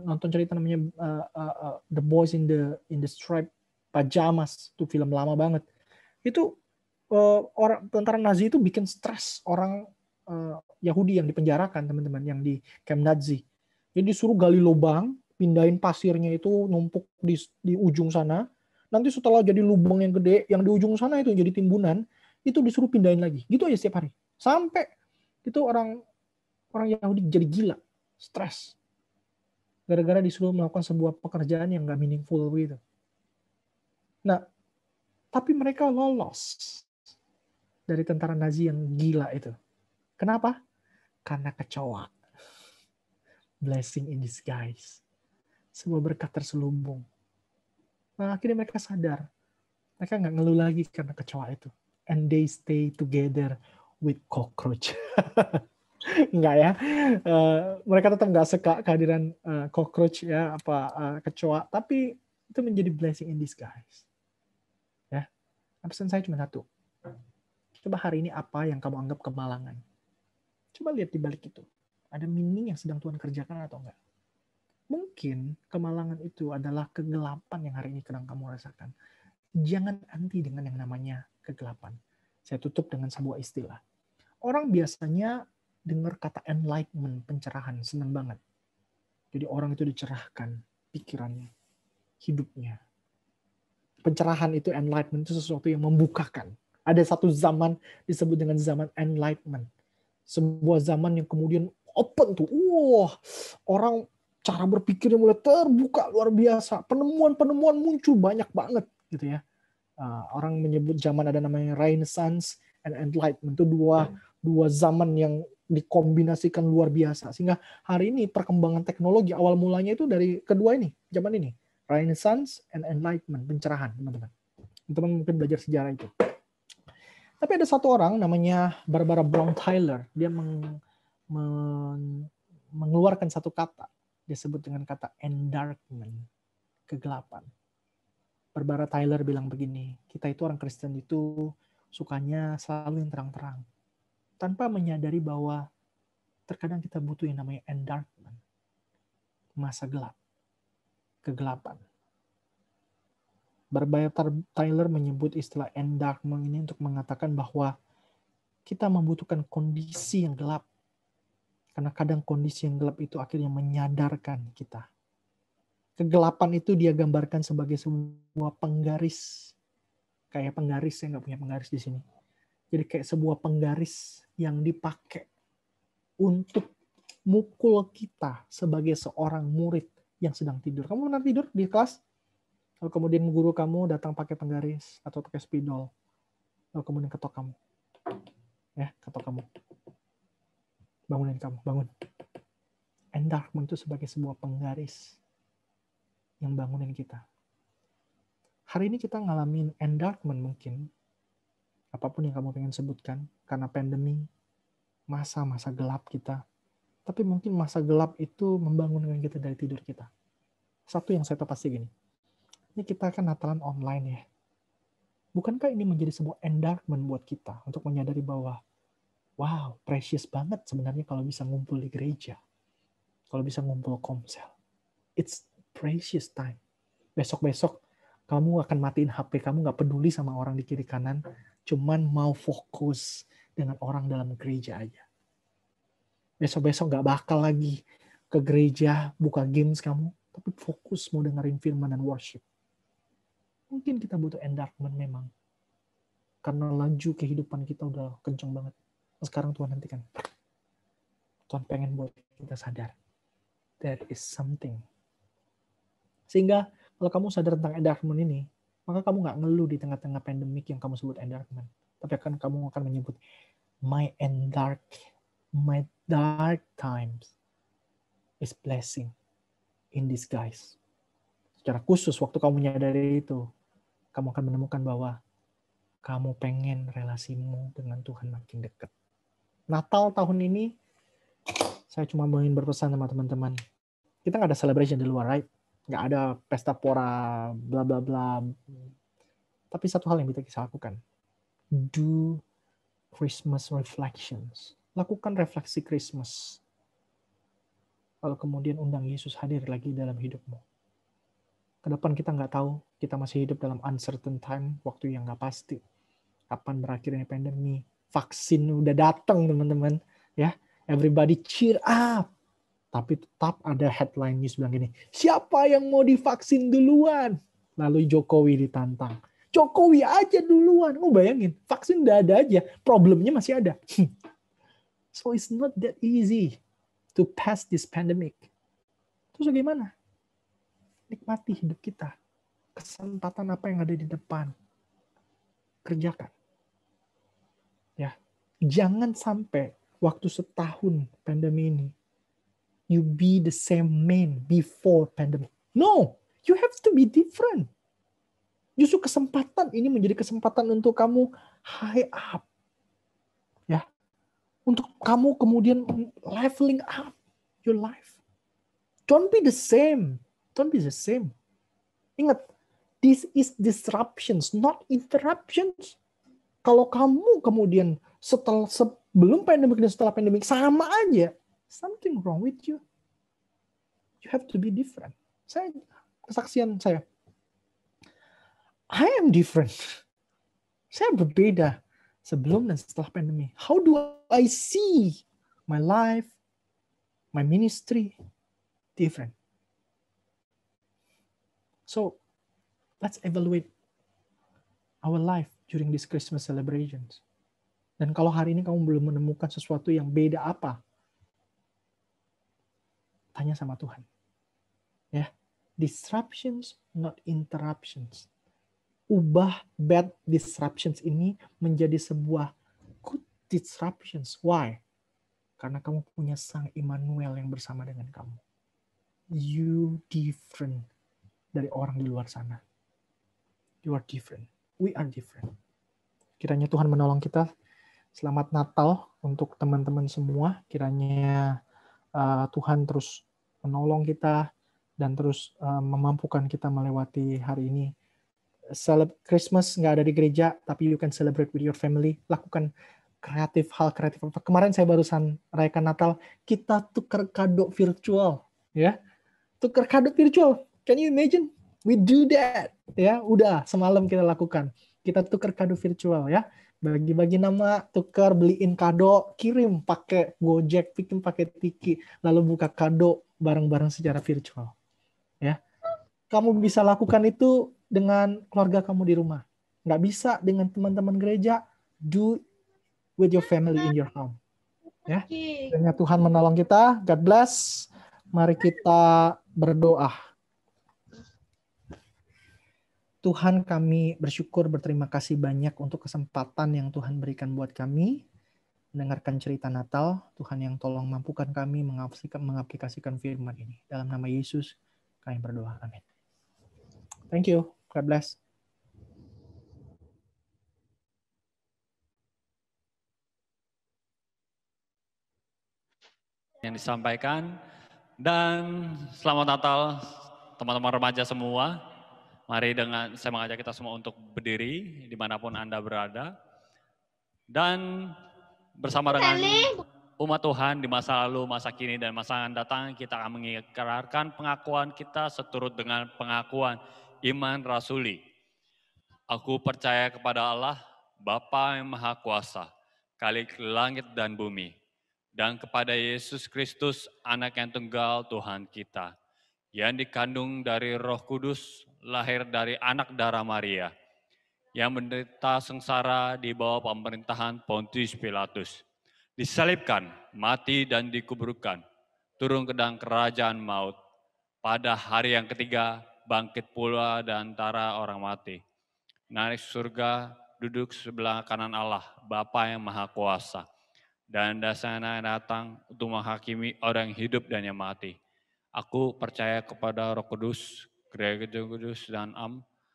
nonton cerita namanya The Boys in the Striped Pajamas. Itu film lama banget. Itu orang tentara Nazi itu bikin stres orang Yahudi yang dipenjarakan, teman-teman, yang di camp Nazi. Jadi disuruh gali lubang, pindahin pasirnya itu numpuk di ujung sana. Nanti setelah jadi lubang yang gede, yang di ujung sana itu jadi timbunan, itu disuruh pindahin lagi. Gitu aja setiap hari. Sampai itu orang Yahudi jadi gila, stres. Gara-gara disuruh melakukan sebuah pekerjaan yang nggak meaningful gitu. Nah, tapi mereka lolos dari tentara Nazi yang gila itu. Kenapa? Karena kecoa. Blessing in disguise. Sebuah berkat terselubung. Nah, akhirnya mereka sadar. Mereka nggak ngeluh lagi karena kecoa itu. And they stay together with cockroach. Enggak ya. Mereka tetap nggak suka kehadiran cockroach ya, kecoa. Tapi itu menjadi blessing in disguise. Ya. Pesan saya cuma satu. Coba hari ini apa yang kamu anggap kemalangan? Coba lihat di balik itu. Ada meaning yang sedang Tuhan kerjakan atau enggak? Mungkin kemalangan itu adalah kegelapan yang hari ini sedang kamu rasakan. Jangan anti dengan yang namanya kegelapan. Saya tutup dengan sebuah istilah. Orang biasanya dengar kata enlightenment, pencerahan, senang banget. Jadi orang itu dicerahkan pikirannya, hidupnya. Pencerahan itu, enlightenment itu sesuatu yang membukakan. Ada satu zaman disebut dengan zaman enlightenment. Sebuah zaman yang kemudian open tuh. Orang cara berpikirnya mulai terbuka luar biasa. Penemuan-penemuan muncul banyak banget gitu ya. Orang menyebut zaman ada namanya Renaissance and Enlightenment. Itu dua zaman yang dikombinasikan luar biasa. Sehingga hari ini perkembangan teknologi awal mulanya itu dari kedua ini, zaman ini. Renaissance and Enlightenment, pencerahan, teman-teman. Teman-teman mungkin belajar sejarah itu. Tapi ada satu orang namanya Barbara Brown Taylor. Dia mengeluarkan satu kata. Dia sebut dengan kata endarkment, kegelapan. Barbara Taylor bilang begini, kita itu orang Kristen itu sukanya selalu yang terang-terang. Tanpa menyadari bahwa terkadang kita butuh yang namanya endarkment. Masa gelap. Kegelapan. Barbara Taylor menyebut istilah endarkment ini untuk mengatakan bahwa kita membutuhkan kondisi yang gelap. Karena kadang kondisi yang gelap itu akhirnya menyadarkan kita. Kegelapan itu dia gambarkan sebagai sebuah penggaris. Kayak penggaris, saya nggak punya penggaris di sini. Jadi kayak sebuah penggaris yang dipakai untuk mukul kita sebagai seorang murid yang sedang tidur. Kamu pernah tidur di kelas? Lalu kemudian guru kamu datang pakai penggaris atau pakai spidol. Lalu kemudian ketok kamu. Ya, ketok kamu. Bangunin kamu, bangun. Endarkment itu sebagai sebuah penggaris yang bangunin kita. Hari ini kita ngalamin endarkment mungkin. Apapun yang kamu pengen sebutkan. Karena pandemi, masa-masa gelap kita. Tapi mungkin masa gelap itu membangunkan kita dari tidur kita. Satu yang saya tahu pasti gini. Ini kita kan Natalan online ya. Bukankah ini menjadi sebuah endarkment buat kita untuk menyadari bahwa wow, precious banget sebenarnya kalau bisa ngumpul di gereja. Kalau bisa ngumpul komsel. It's precious time. Besok-besok kamu akan matiin HP, kamu gak peduli sama orang di kiri kanan, cuman mau fokus dengan orang dalam gereja aja. Besok-besok gak bakal lagi ke gereja, buka games kamu, tapi fokus mau dengerin firman dan worship. Mungkin kita butuh endarkment memang. Karena laju kehidupan kita udah kenceng banget. Sekarang Tuhan hentikan. Tuhan pengen buat kita sadar. There is something. Sehingga kalau kamu sadar tentang endarkment ini, maka kamu gak ngeluh di tengah-tengah pandemik yang kamu sebut endarkment. Tapi kamu akan menyebut, my dark times is blessing in disguise. Secara khusus waktu kamu menyadari itu, kamu akan menemukan bahwa kamu pengen relasimu dengan Tuhan makin dekat. Natal tahun ini, saya cuma ingin berpesan sama teman-teman. Kita nggak ada celebration di luar, right? Nggak ada pesta pora, bla bla bla. Tapi satu hal yang bisa kita lakukan. Do Christmas reflections. Lakukan refleksi Christmas. Lalu kemudian undang Yesus hadir lagi dalam hidupmu. Ke depan kita nggak tahu, kita masih hidup dalam uncertain time, waktu yang nggak pasti. kapan berakhirnya pandemi. Vaksin udah datang teman-teman, ya. Everybody cheer up. Tapi tetap ada headline news bilang gini, siapa yang mau divaksin duluan? Lalu Jokowi ditantang. Jokowi aja duluan. Bayangin, vaksin udah ada aja, problemnya masih ada. So it's not that easy to pass this pandemic. Terus bagaimana? Nikmati hidup kita. Kesempatan apa yang ada di depan. Kerjakan. Ya, jangan sampai waktu setahun pandemi ini you be the same man before pandemic. No, you have to be different. Justru kesempatan ini menjadi kesempatan untuk kamu high up. Ya. Untuk kamu kemudian leveling up your life. Don't be the same. Don't be the same. Ingat, this is disruptions, not interruptions. Kalau kamu kemudian sebelum pandemik dan setelah pandemik sama aja, something wrong with you. You have to be different. Kesaksian saya. I am different. Saya berbeda sebelum dan setelah pandemi. How do I see my life, my ministry different? So, let's evaluate our life during these Christmas celebrations. Dan kalau hari ini kamu belum menemukan sesuatu yang beda apa, tanya sama Tuhan. Ya, disruptions, not interruptions. Ubah bad disruptions ini menjadi sebuah good disruptions. Why? Karena kamu punya Sang Immanuel yang bersama dengan kamu. You different dari orang di luar sana. You are different. We are different. Kiranya Tuhan menolong kita. Selamat Natal untuk teman-teman semua. Kiranya Tuhan terus menolong kita dan terus memampukan kita melewati hari ini. Christmas nggak ada di gereja, tapi you can celebrate with your family. Lakukan hal kreatif. Kemarin saya barusan rayakan Natal, kita tukar kado virtual, ya. Tukar kado virtual. Can you imagine? We do that, ya. Udah semalam kita lakukan. Kita tukar kado virtual, ya. Bagi-bagi nama, tukar, beliin kado, kirim pakai Gojek, bikin pakai Tiki, lalu buka kado bareng-bareng secara virtual. Ya. Kamu bisa lakukan itu dengan keluarga kamu di rumah. Nggak bisa dengan teman-teman gereja, do with your family in your home. Ya. Kiranya Tuhan menolong kita. God bless. Mari kita berdoa. Tuhan, kami bersyukur, berterima kasih banyak untuk kesempatan yang Tuhan berikan buat kami mendengarkan cerita Natal. Tuhan yang tolong mampukan kami mengaplikasikan firman ini. Dalam nama Yesus kami berdoa. Amin. Thank you. God bless. Yang disampaikan, dan selamat Natal teman-teman remaja semua. Mari saya mengajak kita semua untuk berdiri dimanapun Anda berada. Dan bersama dengan umat Tuhan di masa lalu, masa kini, dan masa yang datang, kita akan mengikrarkan pengakuan kita seturut dengan pengakuan iman rasuli. Aku percaya kepada Allah, Bapa yang Maha Kuasa, Khalik langit dan bumi, dan kepada Yesus Kristus, Anak yang tunggal Tuhan kita, yang dikandung dari Roh Kudus, lahir dari anak darah Maria, yang menderita sengsara di bawah pemerintahan Pontius Pilatus, disalibkan, mati dan dikuburkan, turun ke dalam kerajaan maut, pada hari yang ketiga bangkit pula dari antara orang mati, naik surga, duduk sebelah kanan Allah, Bapa yang Maha Kuasa, dan dasarnya datang untuk menghakimi orang yang hidup dan yang mati. Aku percaya kepada Roh Kudus, Gereja Kudus dan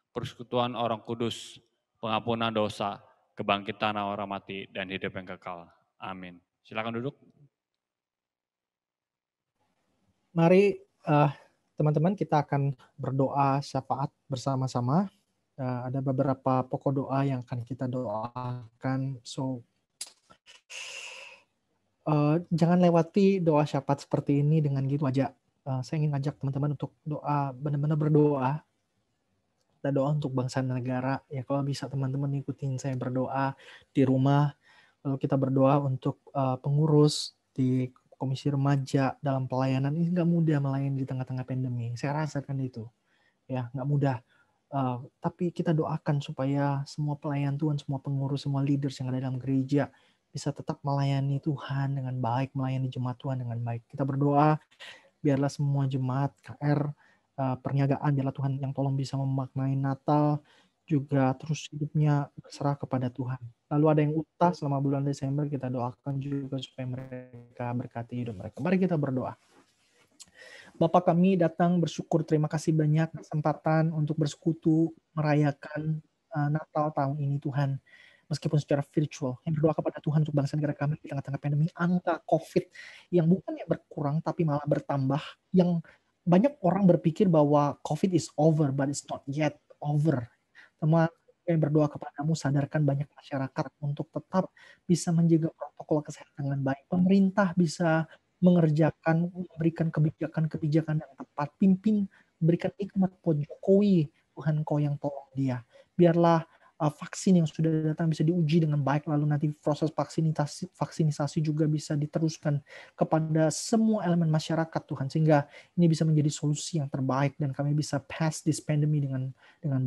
persekutuan orang kudus, pengampunan dosa, kebangkitan orang mati, dan hidup yang kekal. Amin. Silakan duduk. Mari teman-teman kita akan berdoa syafaat bersama-sama. Ada beberapa pokok doa yang akan kita doakan. So jangan lewati doa syafaat seperti ini dengan gitu aja. Saya ingin ngajak teman-teman untuk doa, benar-benar berdoa kita doa untuk bangsa dan negara. Ya kalau bisa teman-teman ikutin saya berdoa di rumah. Lalu kita berdoa untuk pengurus di Komisi Remaja dalam pelayanan. Ini nggak mudah melayani di tengah-tengah pandemi. Saya rasakan itu. Ya, nggak mudah. Tapi kita doakan supaya semua pelayan Tuhan, semua pengurus, semua leaders yang ada dalam gereja bisa tetap melayani Tuhan dengan baik, melayani jemaat Tuhan dengan baik. Kita berdoa, biarlah semua jemaat KR, perniagaan, biarlah Tuhan yang tolong bisa memaknai Natal, juga terus hidupnya berserah kepada Tuhan. Lalu ada yang ultah selama bulan Desember, kita doakan juga supaya mereka berkati hidup mereka. Mari kita berdoa. Bapak kami datang bersyukur, terima kasih banyak kesempatan untuk bersekutu, merayakan Natal tahun ini Tuhan. Meskipun secara virtual, yang berdoa kepada Tuhan untuk bangsa negara kami di tengah-tengah pandemi, angka COVID yang bukannya berkurang tapi malah bertambah, yang banyak orang berpikir bahwa COVID is over, but it's not yet over. Teman yang berdoa kepadamu, sadarkan banyak masyarakat untuk tetap bisa menjaga protokol kesehatan dengan baik. Pemerintah bisa mengerjakan, memberikan kebijakan-kebijakan yang tepat, pimpin, berikan hikmat buat Jokowi, Tuhan Kau yang tolong dia. Biarlah vaksin yang sudah datang bisa diuji dengan baik, lalu nanti proses vaksinisasi juga bisa diteruskan kepada semua elemen masyarakat Tuhan, sehingga ini bisa menjadi solusi yang terbaik dan kami bisa pass this pandemi dengan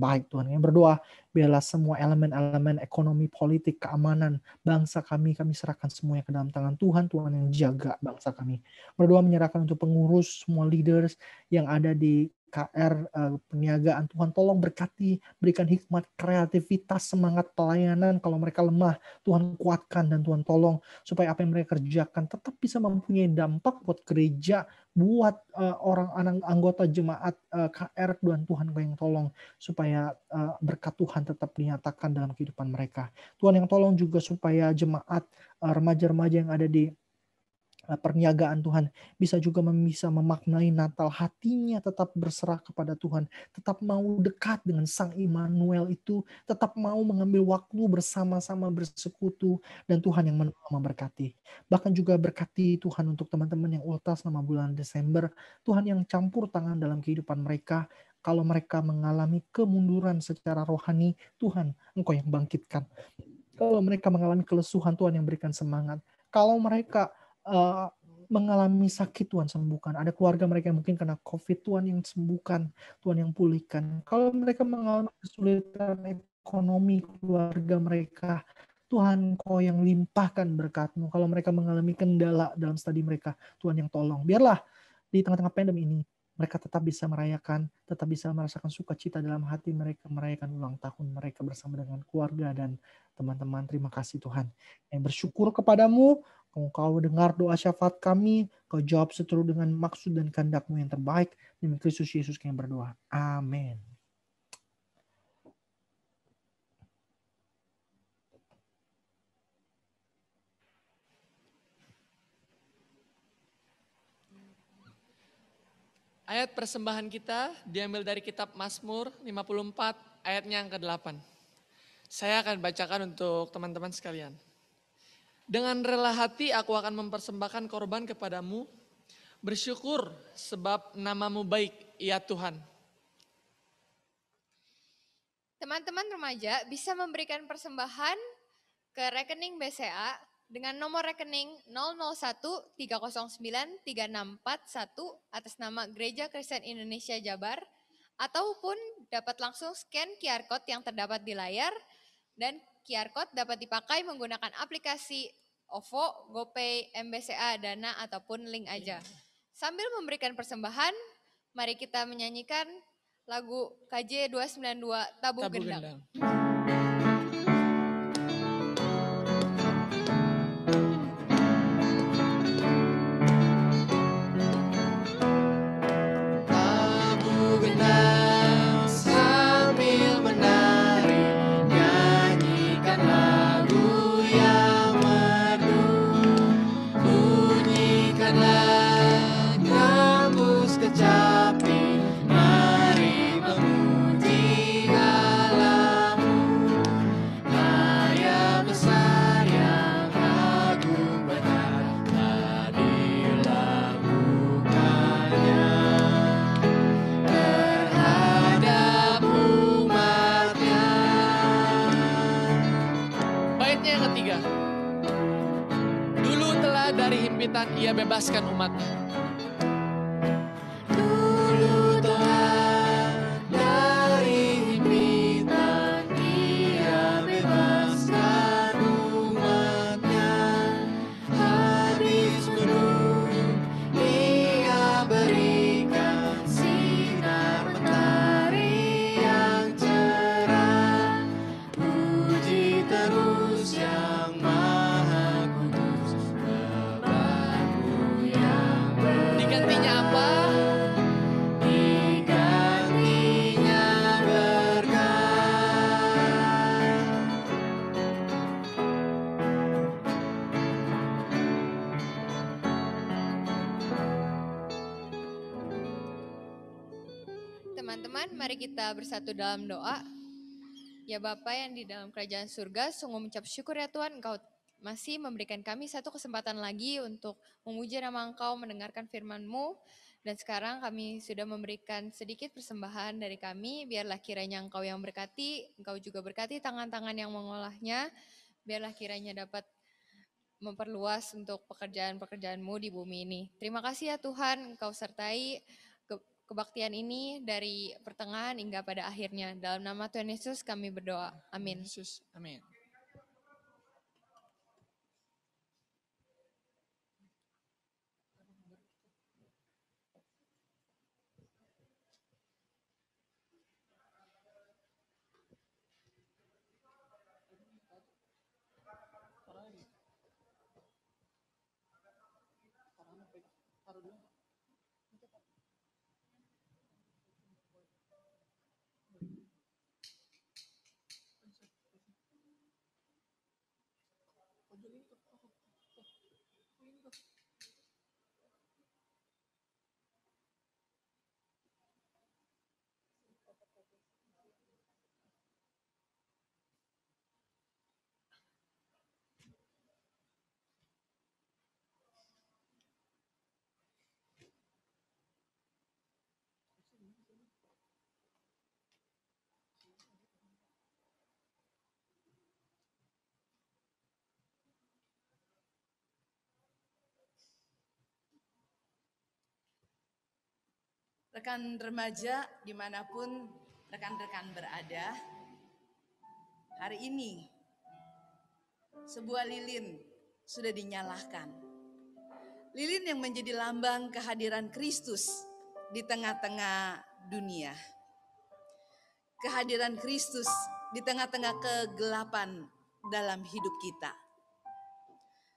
baik Tuhan. Yang berdoa, biarlah semua elemen-elemen ekonomi, politik, keamanan bangsa kami serahkan semuanya ke dalam tangan Tuhan, Tuhan yang jaga bangsa kami. Berdoa menyerahkan untuk pengurus, semua leaders yang ada di KR, perniagaan, Tuhan tolong berkati, berikan hikmat, kreativitas, semangat pelayanan. Kalau mereka lemah, Tuhan kuatkan dan Tuhan tolong supaya apa yang mereka kerjakan tetap bisa mempunyai dampak buat gereja, buat orang anggota jemaat KR. Tuhan Kau yang tolong supaya berkat Tuhan tetap dinyatakan dalam kehidupan mereka. Tuhan yang tolong juga supaya jemaat remaja-remaja yang ada di perniagaan Tuhan bisa juga bisa memaknai Natal, hatinya tetap berserah kepada Tuhan, tetap mau dekat dengan Sang Immanuel itu, tetap mau mengambil waktu bersama-sama bersekutu, dan Tuhan yang memberkati. Bahkan juga berkati Tuhan untuk teman-teman yang ultah selama bulan Desember, Tuhan yang campur tangan dalam kehidupan mereka. Kalau mereka mengalami kemunduran secara rohani, Tuhan Engkau yang bangkitkan. Kalau mereka mengalami kelesuhan, Tuhan yang berikan semangat. Kalau mereka mengalami sakit, Tuhan sembuhkan. Ada keluarga mereka yang mungkin kena COVID, Tuhan yang sembuhkan, Tuhan yang pulihkan. Kalau mereka mengalami kesulitan ekonomi keluarga mereka, Tuhan Kau yang limpahkan berkat-Mu. Kalau mereka mengalami kendala dalam studi mereka, Tuhan yang tolong. Biarlah di tengah-tengah pandemi ini, mereka tetap bisa merayakan, tetap bisa merasakan sukacita dalam hati mereka, merayakan ulang tahun mereka bersama dengan keluarga dan teman-teman. Terima kasih Tuhan. Yang bersyukur kepadamu, Kau dengar doa syafaat kami, Kau jawab seturut dengan maksud dan kehendak-Mu yang terbaik. Demi Kristus Yesus kami berdoa. Amin. Ayat persembahan kita diambil dari kitab Mazmur 54 ayatnya yang ke-8. Saya akan bacakan untuk teman-teman sekalian. Dengan rela hati aku akan mempersembahkan korban kepadamu. Bersyukur sebab nama-Mu baik, ya Tuhan. Teman-teman remaja bisa memberikan persembahan ke rekening BCA dengan nomor rekening 001-309-3641 atas nama Gereja Kristen Indonesia Jabar, ataupun dapat langsung scan QR Code yang terdapat di layar, dan QR Code dapat dipakai menggunakan aplikasi OVO, GoPay, MBCA, Dana, ataupun link aja. Sambil memberikan persembahan, mari kita menyanyikan lagu KJ 292 Tabuh Gendang. Kecapi, mari memuji Allah. kesulitan, Ia bebaskan umat-Nya. Dulu Tuhan dari himpitan Ia bebaskan umat-Nya. Habis penuh Ia berikan sinar mentari yang cerah. Puji terus Yang Maha Kudus, Bapa-Mu yang Digantinya apa? digantinya berkat. Teman-teman, mari kita bersatu dalam doa. Ya Bapa yang di dalam kerajaan surga, sungguh mengucap syukur ya Tuhan, Engkau masih memberikan kami satu kesempatan lagi untuk memuji nama Engkau, mendengarkan firman-Mu. Dan sekarang kami sudah memberikan sedikit persembahan dari kami, biarlah kiranya Engkau yang berkati, Engkau juga berkati tangan-tangan yang mengolahnya, biarlah kiranya dapat memperluas untuk pekerjaan-pekerjaan-Mu di bumi ini. Terima kasih ya Tuhan, Engkau sertai kebaktian ini dari pertengahan hingga pada akhirnya. Dalam nama Tuhan Yesus kami berdoa. Amin. Yesus, amin. Rekan remaja dimanapun rekan-rekan berada, hari ini sebuah lilin sudah dinyalakan. Lilin yang menjadi lambang kehadiran Kristus di tengah-tengah dunia. Kehadiran Kristus di tengah-tengah kegelapan dalam hidup kita.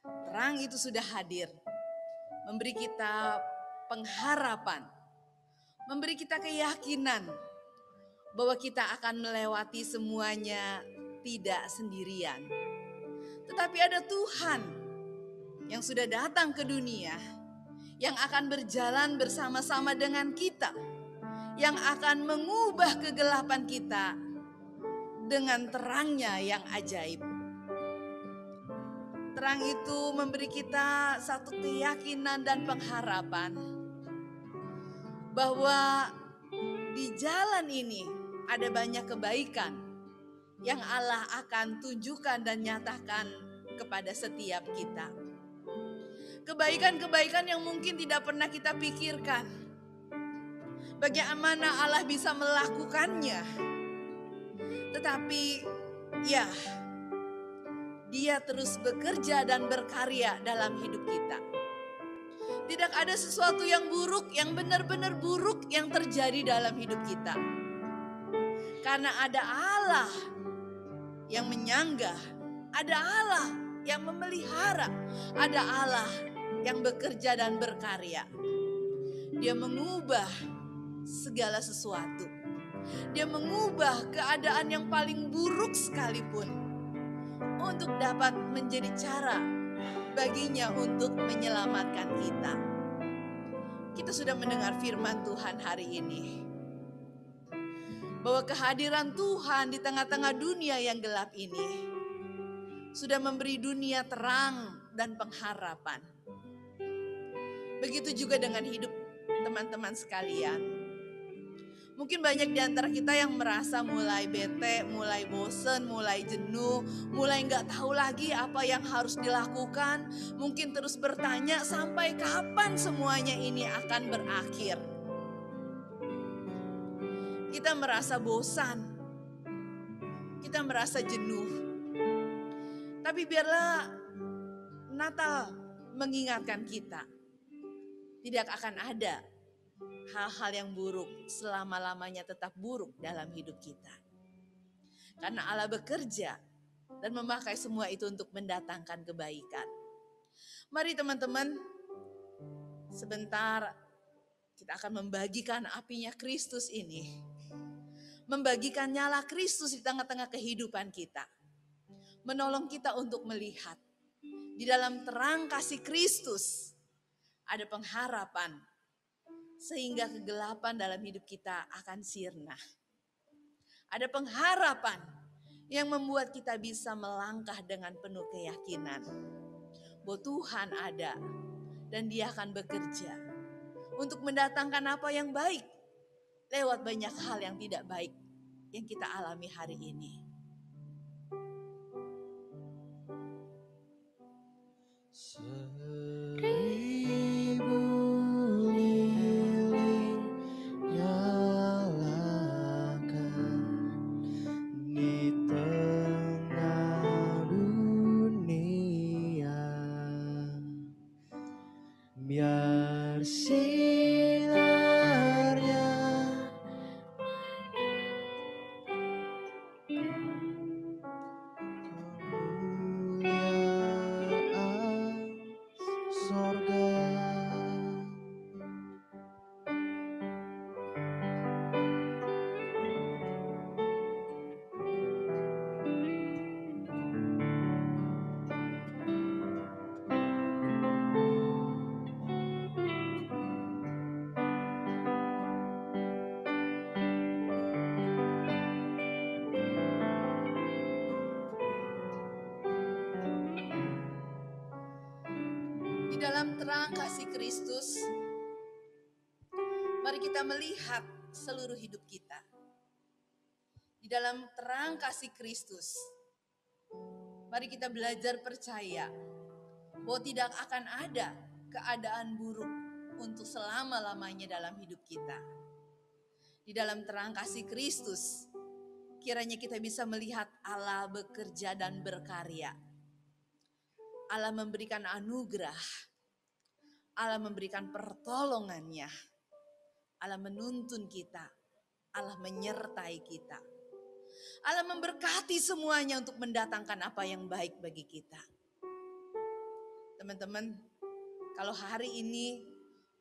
Terang itu sudah hadir, memberi kita pengharapan, memberi kita keyakinan bahwa kita akan melewati semuanya tidak sendirian. Tetapi ada Tuhan yang sudah datang ke dunia, yang akan berjalan bersama-sama dengan kita, yang akan mengubah kegelapan kita dengan terangnya yang ajaib. Terang itu memberi kita satu keyakinan dan pengharapan bahwa di jalan ini ada banyak kebaikan yang Allah akan tunjukkan dan nyatakan kepada setiap kita. Kebaikan-kebaikan yang mungkin tidak pernah kita pikirkan. Bagaimana Allah bisa melakukannya. Tetapi ya, Dia terus bekerja dan berkarya dalam hidup kita. Tidak ada sesuatu yang buruk, yang benar-benar buruk yang terjadi dalam hidup kita. Karena ada Allah yang menyanggah, ada Allah yang memelihara, ada Allah yang bekerja dan berkarya. Dia mengubah segala sesuatu. Dia mengubah keadaan yang paling buruk sekalipun untuk dapat menjadi cara baginya untuk menyelamatkan kita. Kita sudah mendengar firman Tuhan hari ini, bahwa kehadiran Tuhan di tengah-tengah dunia yang gelap ini sudah memberi dunia terang dan pengharapan. Begitu juga dengan hidup teman-teman sekalian. Mungkin banyak di antara kita yang merasa mulai bete, mulai bosen, mulai jenuh, mulai nggak tahu lagi apa yang harus dilakukan. Mungkin terus bertanya sampai kapan semuanya ini akan berakhir. Kita merasa bosan, kita merasa jenuh. Tapi biarlah Natal mengingatkan kita, tidak akan ada hal-hal yang buruk selama-lamanya tetap buruk dalam hidup kita. Karena Allah bekerja dan memakai semua itu untuk mendatangkan kebaikan. Mari teman-teman, sebentar kita akan membagikan apinya Kristus ini. Membagikan nyala Kristus di tengah-tengah kehidupan kita. Menolong kita untuk melihat di dalam terang kasih Kristus ada pengharapan. Sehingga kegelapan dalam hidup kita akan sirna. Ada pengharapan yang membuat kita bisa melangkah dengan penuh keyakinan. Bahwa Tuhan ada dan Dia akan bekerja untuk mendatangkan apa yang baik lewat banyak hal yang tidak baik yang kita alami hari ini. Biar sinarnya kemuliaan sorga. Di dalam terang kasih Kristus, mari kita melihat seluruh hidup kita. Di dalam terang kasih Kristus, mari kita belajar percaya bahwa tidak akan ada keadaan buruk untuk selama-lamanya dalam hidup kita. Di dalam terang kasih Kristus, kiranya kita bisa melihat Allah bekerja dan berkarya. Allah memberikan anugerah, Allah memberikan pertolongannya, Allah menuntun kita, Allah menyertai kita. Allah memberkati semuanya untuk mendatangkan apa yang baik bagi kita. Teman-teman, kalau hari ini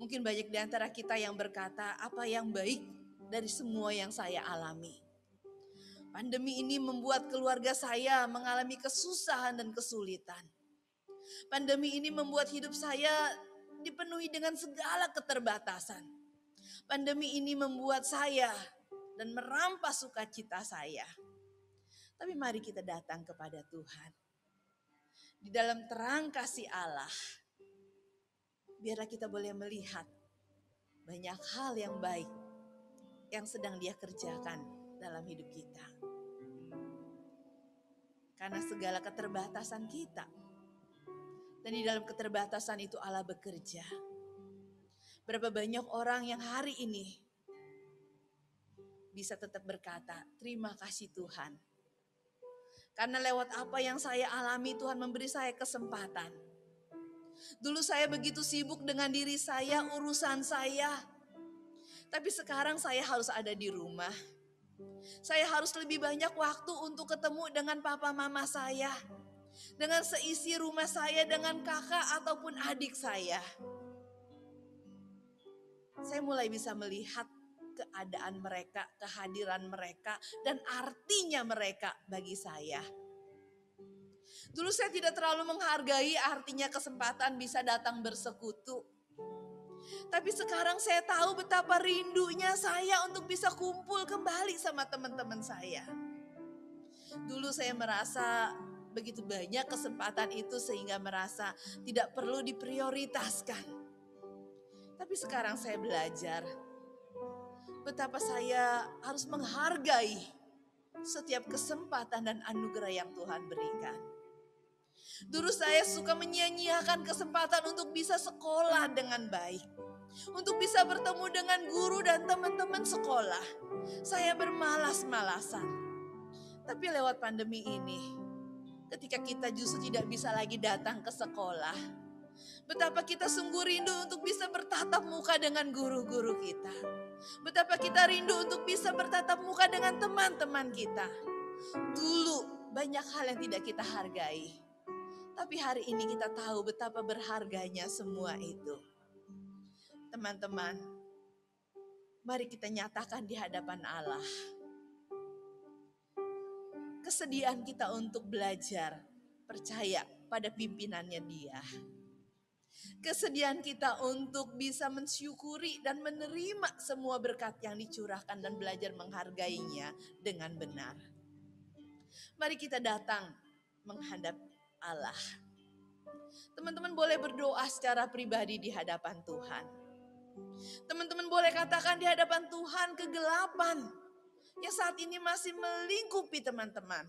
mungkin banyak di antara kita yang berkata, apa yang baik dari semua yang saya alami. Pandemi ini membuat keluarga saya mengalami kesusahan dan kesulitan. Pandemi ini membuat hidup saya dipenuhi dengan segala keterbatasan. Pandemi ini membuat saya dan merampas sukacita saya. Tapi mari kita datang kepada Tuhan. Di dalam terang kasih Allah, biarlah kita boleh melihat banyak hal yang baik yang sedang Dia kerjakan dalam hidup kita. Karena segala keterbatasan kita, dan di dalam keterbatasan itu Allah bekerja. Berapa banyak orang yang hari ini bisa tetap berkata, terima kasih Tuhan. Karena lewat apa yang saya alami, Tuhan memberi saya kesempatan. Dulu saya begitu sibuk dengan diri saya, urusan saya. Tapi sekarang saya harus ada di rumah. Saya harus lebih banyak waktu untuk ketemu dengan papa mama saya. Dengan seisi rumah saya, dengan kakak ataupun adik saya. Saya mulai bisa melihat keadaan mereka, kehadiran mereka, dan artinya mereka bagi saya. Dulu saya tidak terlalu menghargai artinya kesempatan bisa datang bersekutu. Tapi sekarang saya tahu betapa rindunya saya untuk bisa kumpul kembali sama teman-teman saya. Dulu saya merasa begitu banyak kesempatan itu sehingga merasa tidak perlu diprioritaskan. Tapi sekarang saya belajar Betapa saya harus menghargai setiap kesempatan dan anugerah yang Tuhan berikan. Dulu saya suka menyia-nyiakan kesempatan untuk bisa sekolah dengan baik. Untuk bisa bertemu dengan guru dan teman-teman sekolah. Saya bermalas-malasan. Tapi lewat pandemi ini, ketika kita justru tidak bisa lagi datang ke sekolah, betapa kita sungguh rindu untuk bisa bertatap muka dengan guru-guru kita. Betapa kita rindu untuk bisa bertatap muka dengan teman-teman kita. Dulu banyak hal yang tidak kita hargai. Tapi hari ini kita tahu betapa berharganya semua itu. Teman-teman, mari kita nyatakan di hadapan Allah. Kesediaan kita untuk belajar, percaya pada pimpinannya Dia. Kesediaan kita untuk bisa mensyukuri dan menerima semua berkat yang dicurahkan dan belajar menghargainya dengan benar. Mari kita datang menghadap Allah. Teman-teman boleh berdoa secara pribadi di hadapan Tuhan. Teman-teman boleh katakan di hadapan Tuhan kegelapan yang saat ini masih melingkupi teman-teman.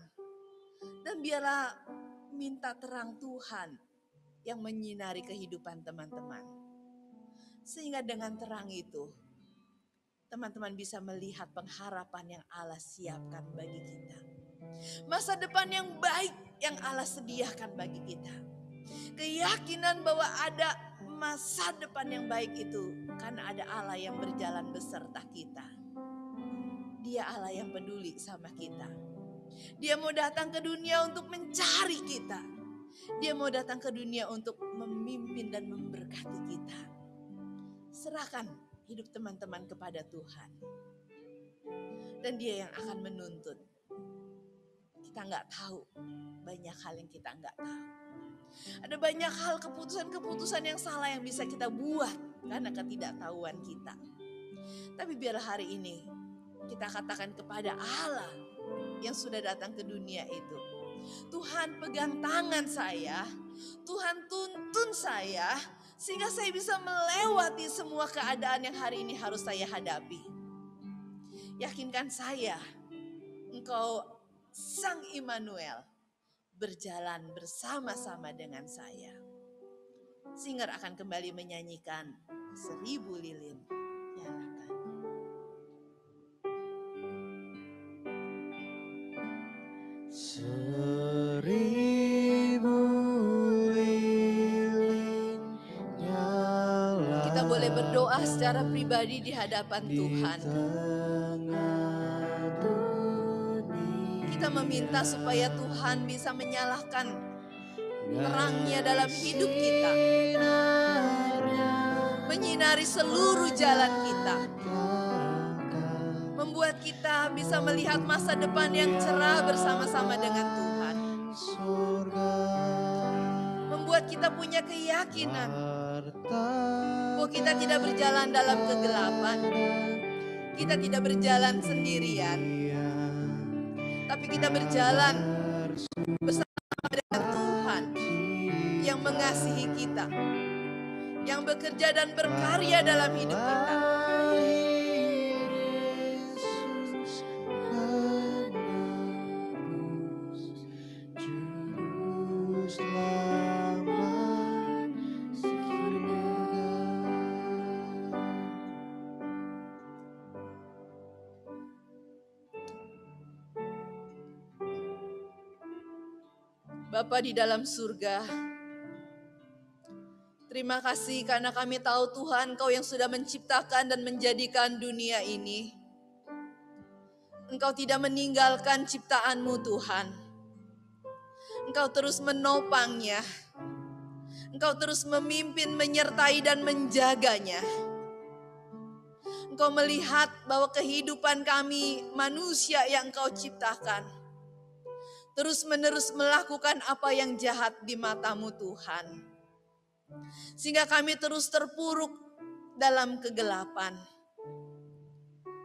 Dan biarlah minta terang Tuhan yang menyinari kehidupan teman-teman. Sehingga dengan terang itu, teman-teman bisa melihat pengharapan yang Allah siapkan bagi kita. Masa depan yang baik yang Allah sediakan bagi kita. Keyakinan bahwa ada masa depan yang baik itu karena ada Allah yang berjalan beserta kita. Dia Allah yang peduli sama kita. Dia mau datang ke dunia untuk mencari kita. Dia mau datang ke dunia untuk memimpin dan memberkati kita. Serahkan hidup teman-teman kepada Tuhan. Dan Dia yang akan menuntut. Kita nggak tahu, banyak hal yang kita nggak tahu. Ada banyak hal keputusan-keputusan yang salah yang bisa kita buat karena ketidaktahuan kita. Tapi biarlah hari ini kita katakan kepada Allah yang sudah datang ke dunia itu. Tuhan pegang tangan saya, Tuhan tuntun saya sehingga saya bisa melewati semua keadaan yang hari ini harus saya hadapi. Yakinkan saya, Engkau Sang Immanuel berjalan bersama-sama dengan saya. Singer akan kembali menyanyikan 1000 lilin nyalakan. Seribu lilin nyala. Kita boleh berdoa secara pribadi di hadapan Tuhan. Kita meminta supaya Tuhan bisa menyalakan terangnya dalam hidup kita. Menyinari seluruh jalan kita. Membuat kita bisa melihat masa depan yang cerah bersama-sama dengan Tuhan. Membuat kita punya keyakinan bahwa kita tidak berjalan dalam kegelapan. Kita tidak berjalan sendirian. Tapi kita berjalan bersama dengan Tuhan yang mengasihi kita, yang bekerja dan berkarya dalam hidup kita. Bapa di dalam surga, terima kasih karena kami tahu Tuhan Engkau yang sudah menciptakan dan menjadikan dunia ini. Engkau tidak meninggalkan ciptaanmu Tuhan. Engkau terus menopangnya. Engkau terus memimpin, menyertai dan menjaganya. Engkau melihat bahwa kehidupan kami manusia yang Engkau ciptakan terus-menerus melakukan apa yang jahat di mata-Mu Tuhan. Sehingga kami terus terpuruk dalam kegelapan.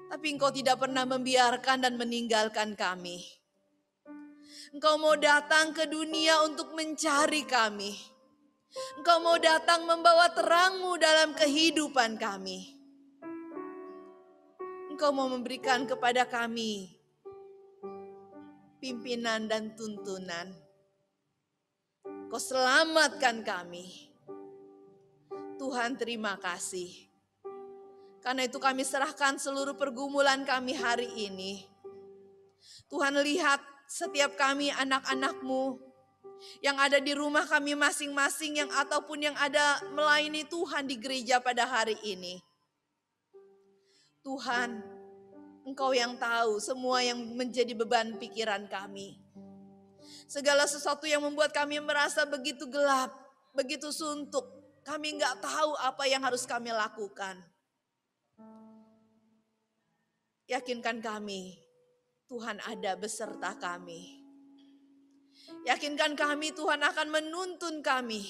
Tapi Engkau tidak pernah membiarkan dan meninggalkan kami. Engkau mau datang ke dunia untuk mencari kami. Engkau mau datang membawa terang-Mu dalam kehidupan kami. Engkau mau memberikan kepada kami pimpinan dan tuntunan. Kau selamatkan kami. Tuhan, terima kasih. Karena itu kami serahkan seluruh pergumulan kami hari ini. Tuhan, lihat setiap kami anak-anak-Mu yang ada di rumah kami masing-masing, yang ataupun yang ada melayani Tuhan di gereja pada hari ini. Tuhan, Engkau yang tahu semua yang menjadi beban pikiran kami. Segala sesuatu yang membuat kami merasa begitu gelap, begitu suntuk. Kami nggak tahu apa yang harus kami lakukan. Yakinkan kami, Tuhan ada beserta kami. Yakinkan kami, Tuhan akan menuntun kami.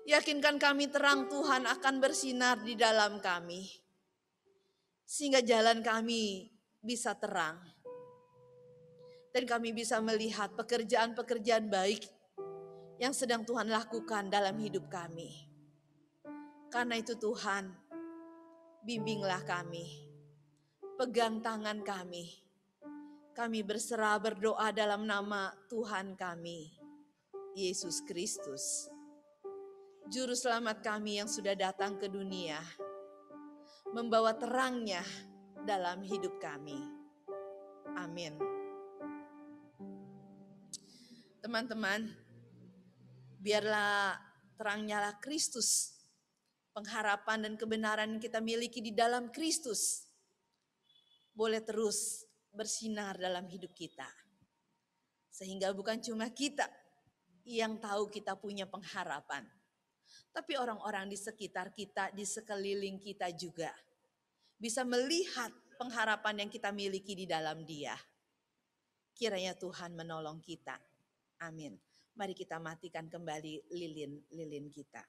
Yakinkan kami, terang Tuhan akan bersinar di dalam kami. Sehingga jalan kami bisa terang. Dan kami bisa melihat pekerjaan-pekerjaan baik yang sedang Tuhan lakukan dalam hidup kami. Karena itu Tuhan, bimbinglah kami. Pegang tangan kami. Kami berserah berdoa dalam nama Tuhan kami, Yesus Kristus. Juru selamat kami yang sudah datang ke dunia, membawa terangnya dalam hidup kami. Amin. Teman-teman, biarlah terang nyala Kristus, pengharapan dan kebenaran yang kita miliki di dalam Kristus, boleh terus bersinar dalam hidup kita. Sehingga bukan cuma kita yang tahu kita punya pengharapan, tapi orang-orang di sekitar kita, di sekeliling kita juga bisa melihat pengharapan yang kita miliki di dalam Dia. Kiranya Tuhan menolong kita. Amin. Mari kita matikan kembali lilin-lilin kita.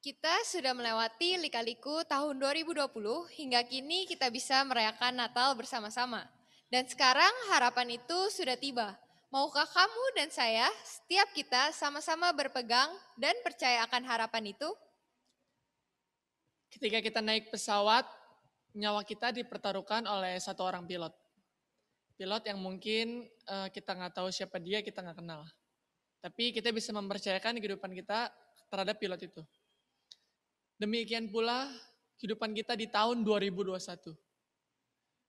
Kita sudah melewati lika-liku tahun 2020, hingga kini kita bisa merayakan Natal bersama-sama. Dan sekarang harapan itu sudah tiba. Maukah kamu dan saya, setiap kita sama-sama berpegang dan percaya akan harapan itu? Ketika kita naik pesawat, nyawa kita dipertaruhkan oleh satu orang pilot. Pilot yang mungkin kita nggak tahu siapa dia, kita nggak kenal. Tapi kita bisa mempercayakan kehidupan kita terhadap pilot itu. Demikian pula kehidupan kita di tahun 2021.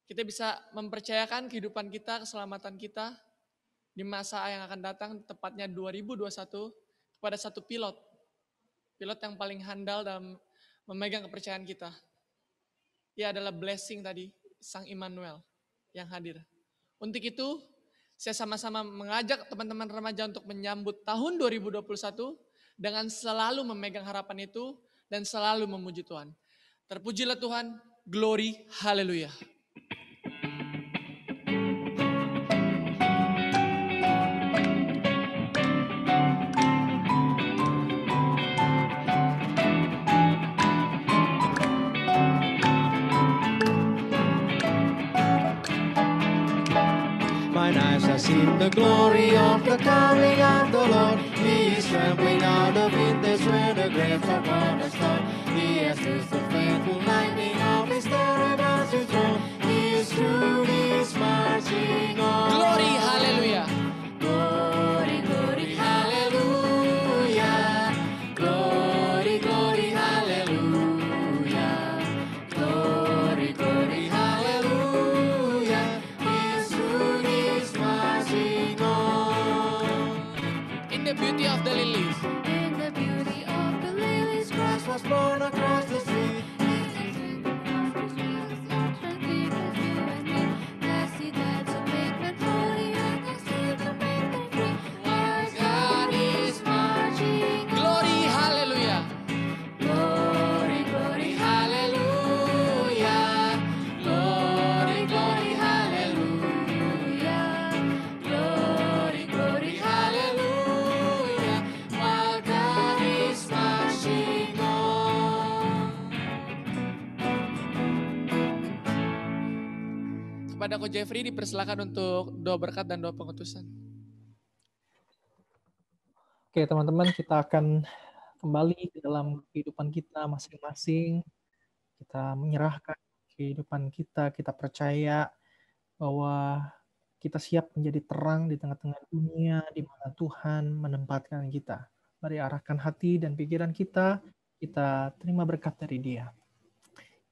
Kita bisa mempercayakan kehidupan kita, keselamatan kita di masa yang akan datang, tepatnya 2021, kepada satu pilot. Pilot yang paling handal dalam memegang kepercayaan kita. Dia adalah blessing tadi, Sang Immanuel yang hadir. Untuk itu, saya sama-sama mengajak teman-teman remaja untuk menyambut tahun 2021 dengan selalu memegang harapan itu dan selalu memuji Tuhan. Terpujilah Tuhan, glory, haleluya. Mine eyes have seen the glory of the coming of the Lord. He is trampling out the vintage where the grapes are cornerstone. He has loosed the faithful lightning of his terror as his throne. He is true, he is marching on. Glory, haleluya. Glory, glory, hallelujah. Glory, glory, hallelujah. Glory, glory, hallelujah. He is true, he is marching on. In the beauty of the lilies. In the beauty of the lilies, Christ was born across the street. kepada Ko Jeffrey dipersilakan untuk doa berkat dan doa pengutusan. Oke teman-teman, kita akan kembali ke dalam kehidupan kita masing-masing. Kita menyerahkan kehidupan kita, kita percaya bahwa kita siap menjadi terang di tengah-tengah dunia di mana Tuhan menempatkan kita. Mari arahkan hati dan pikiran kita terima berkat dari Dia.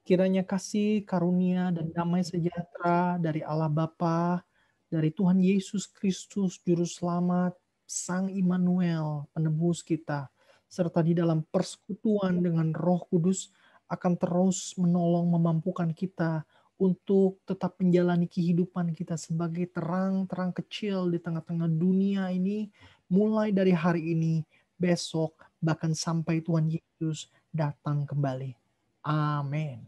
Kiranya kasih, karunia, dan damai sejahtera dari Allah Bapa, dari Tuhan Yesus Kristus, Juru Selamat, Sang Immanuel, penebus kita, serta di dalam persekutuan dengan Roh Kudus akan terus menolong memampukan kita untuk tetap menjalani kehidupan kita sebagai terang-terang kecil di tengah-tengah dunia ini, mulai dari hari ini, besok, bahkan sampai Tuhan Yesus datang kembali. Amin.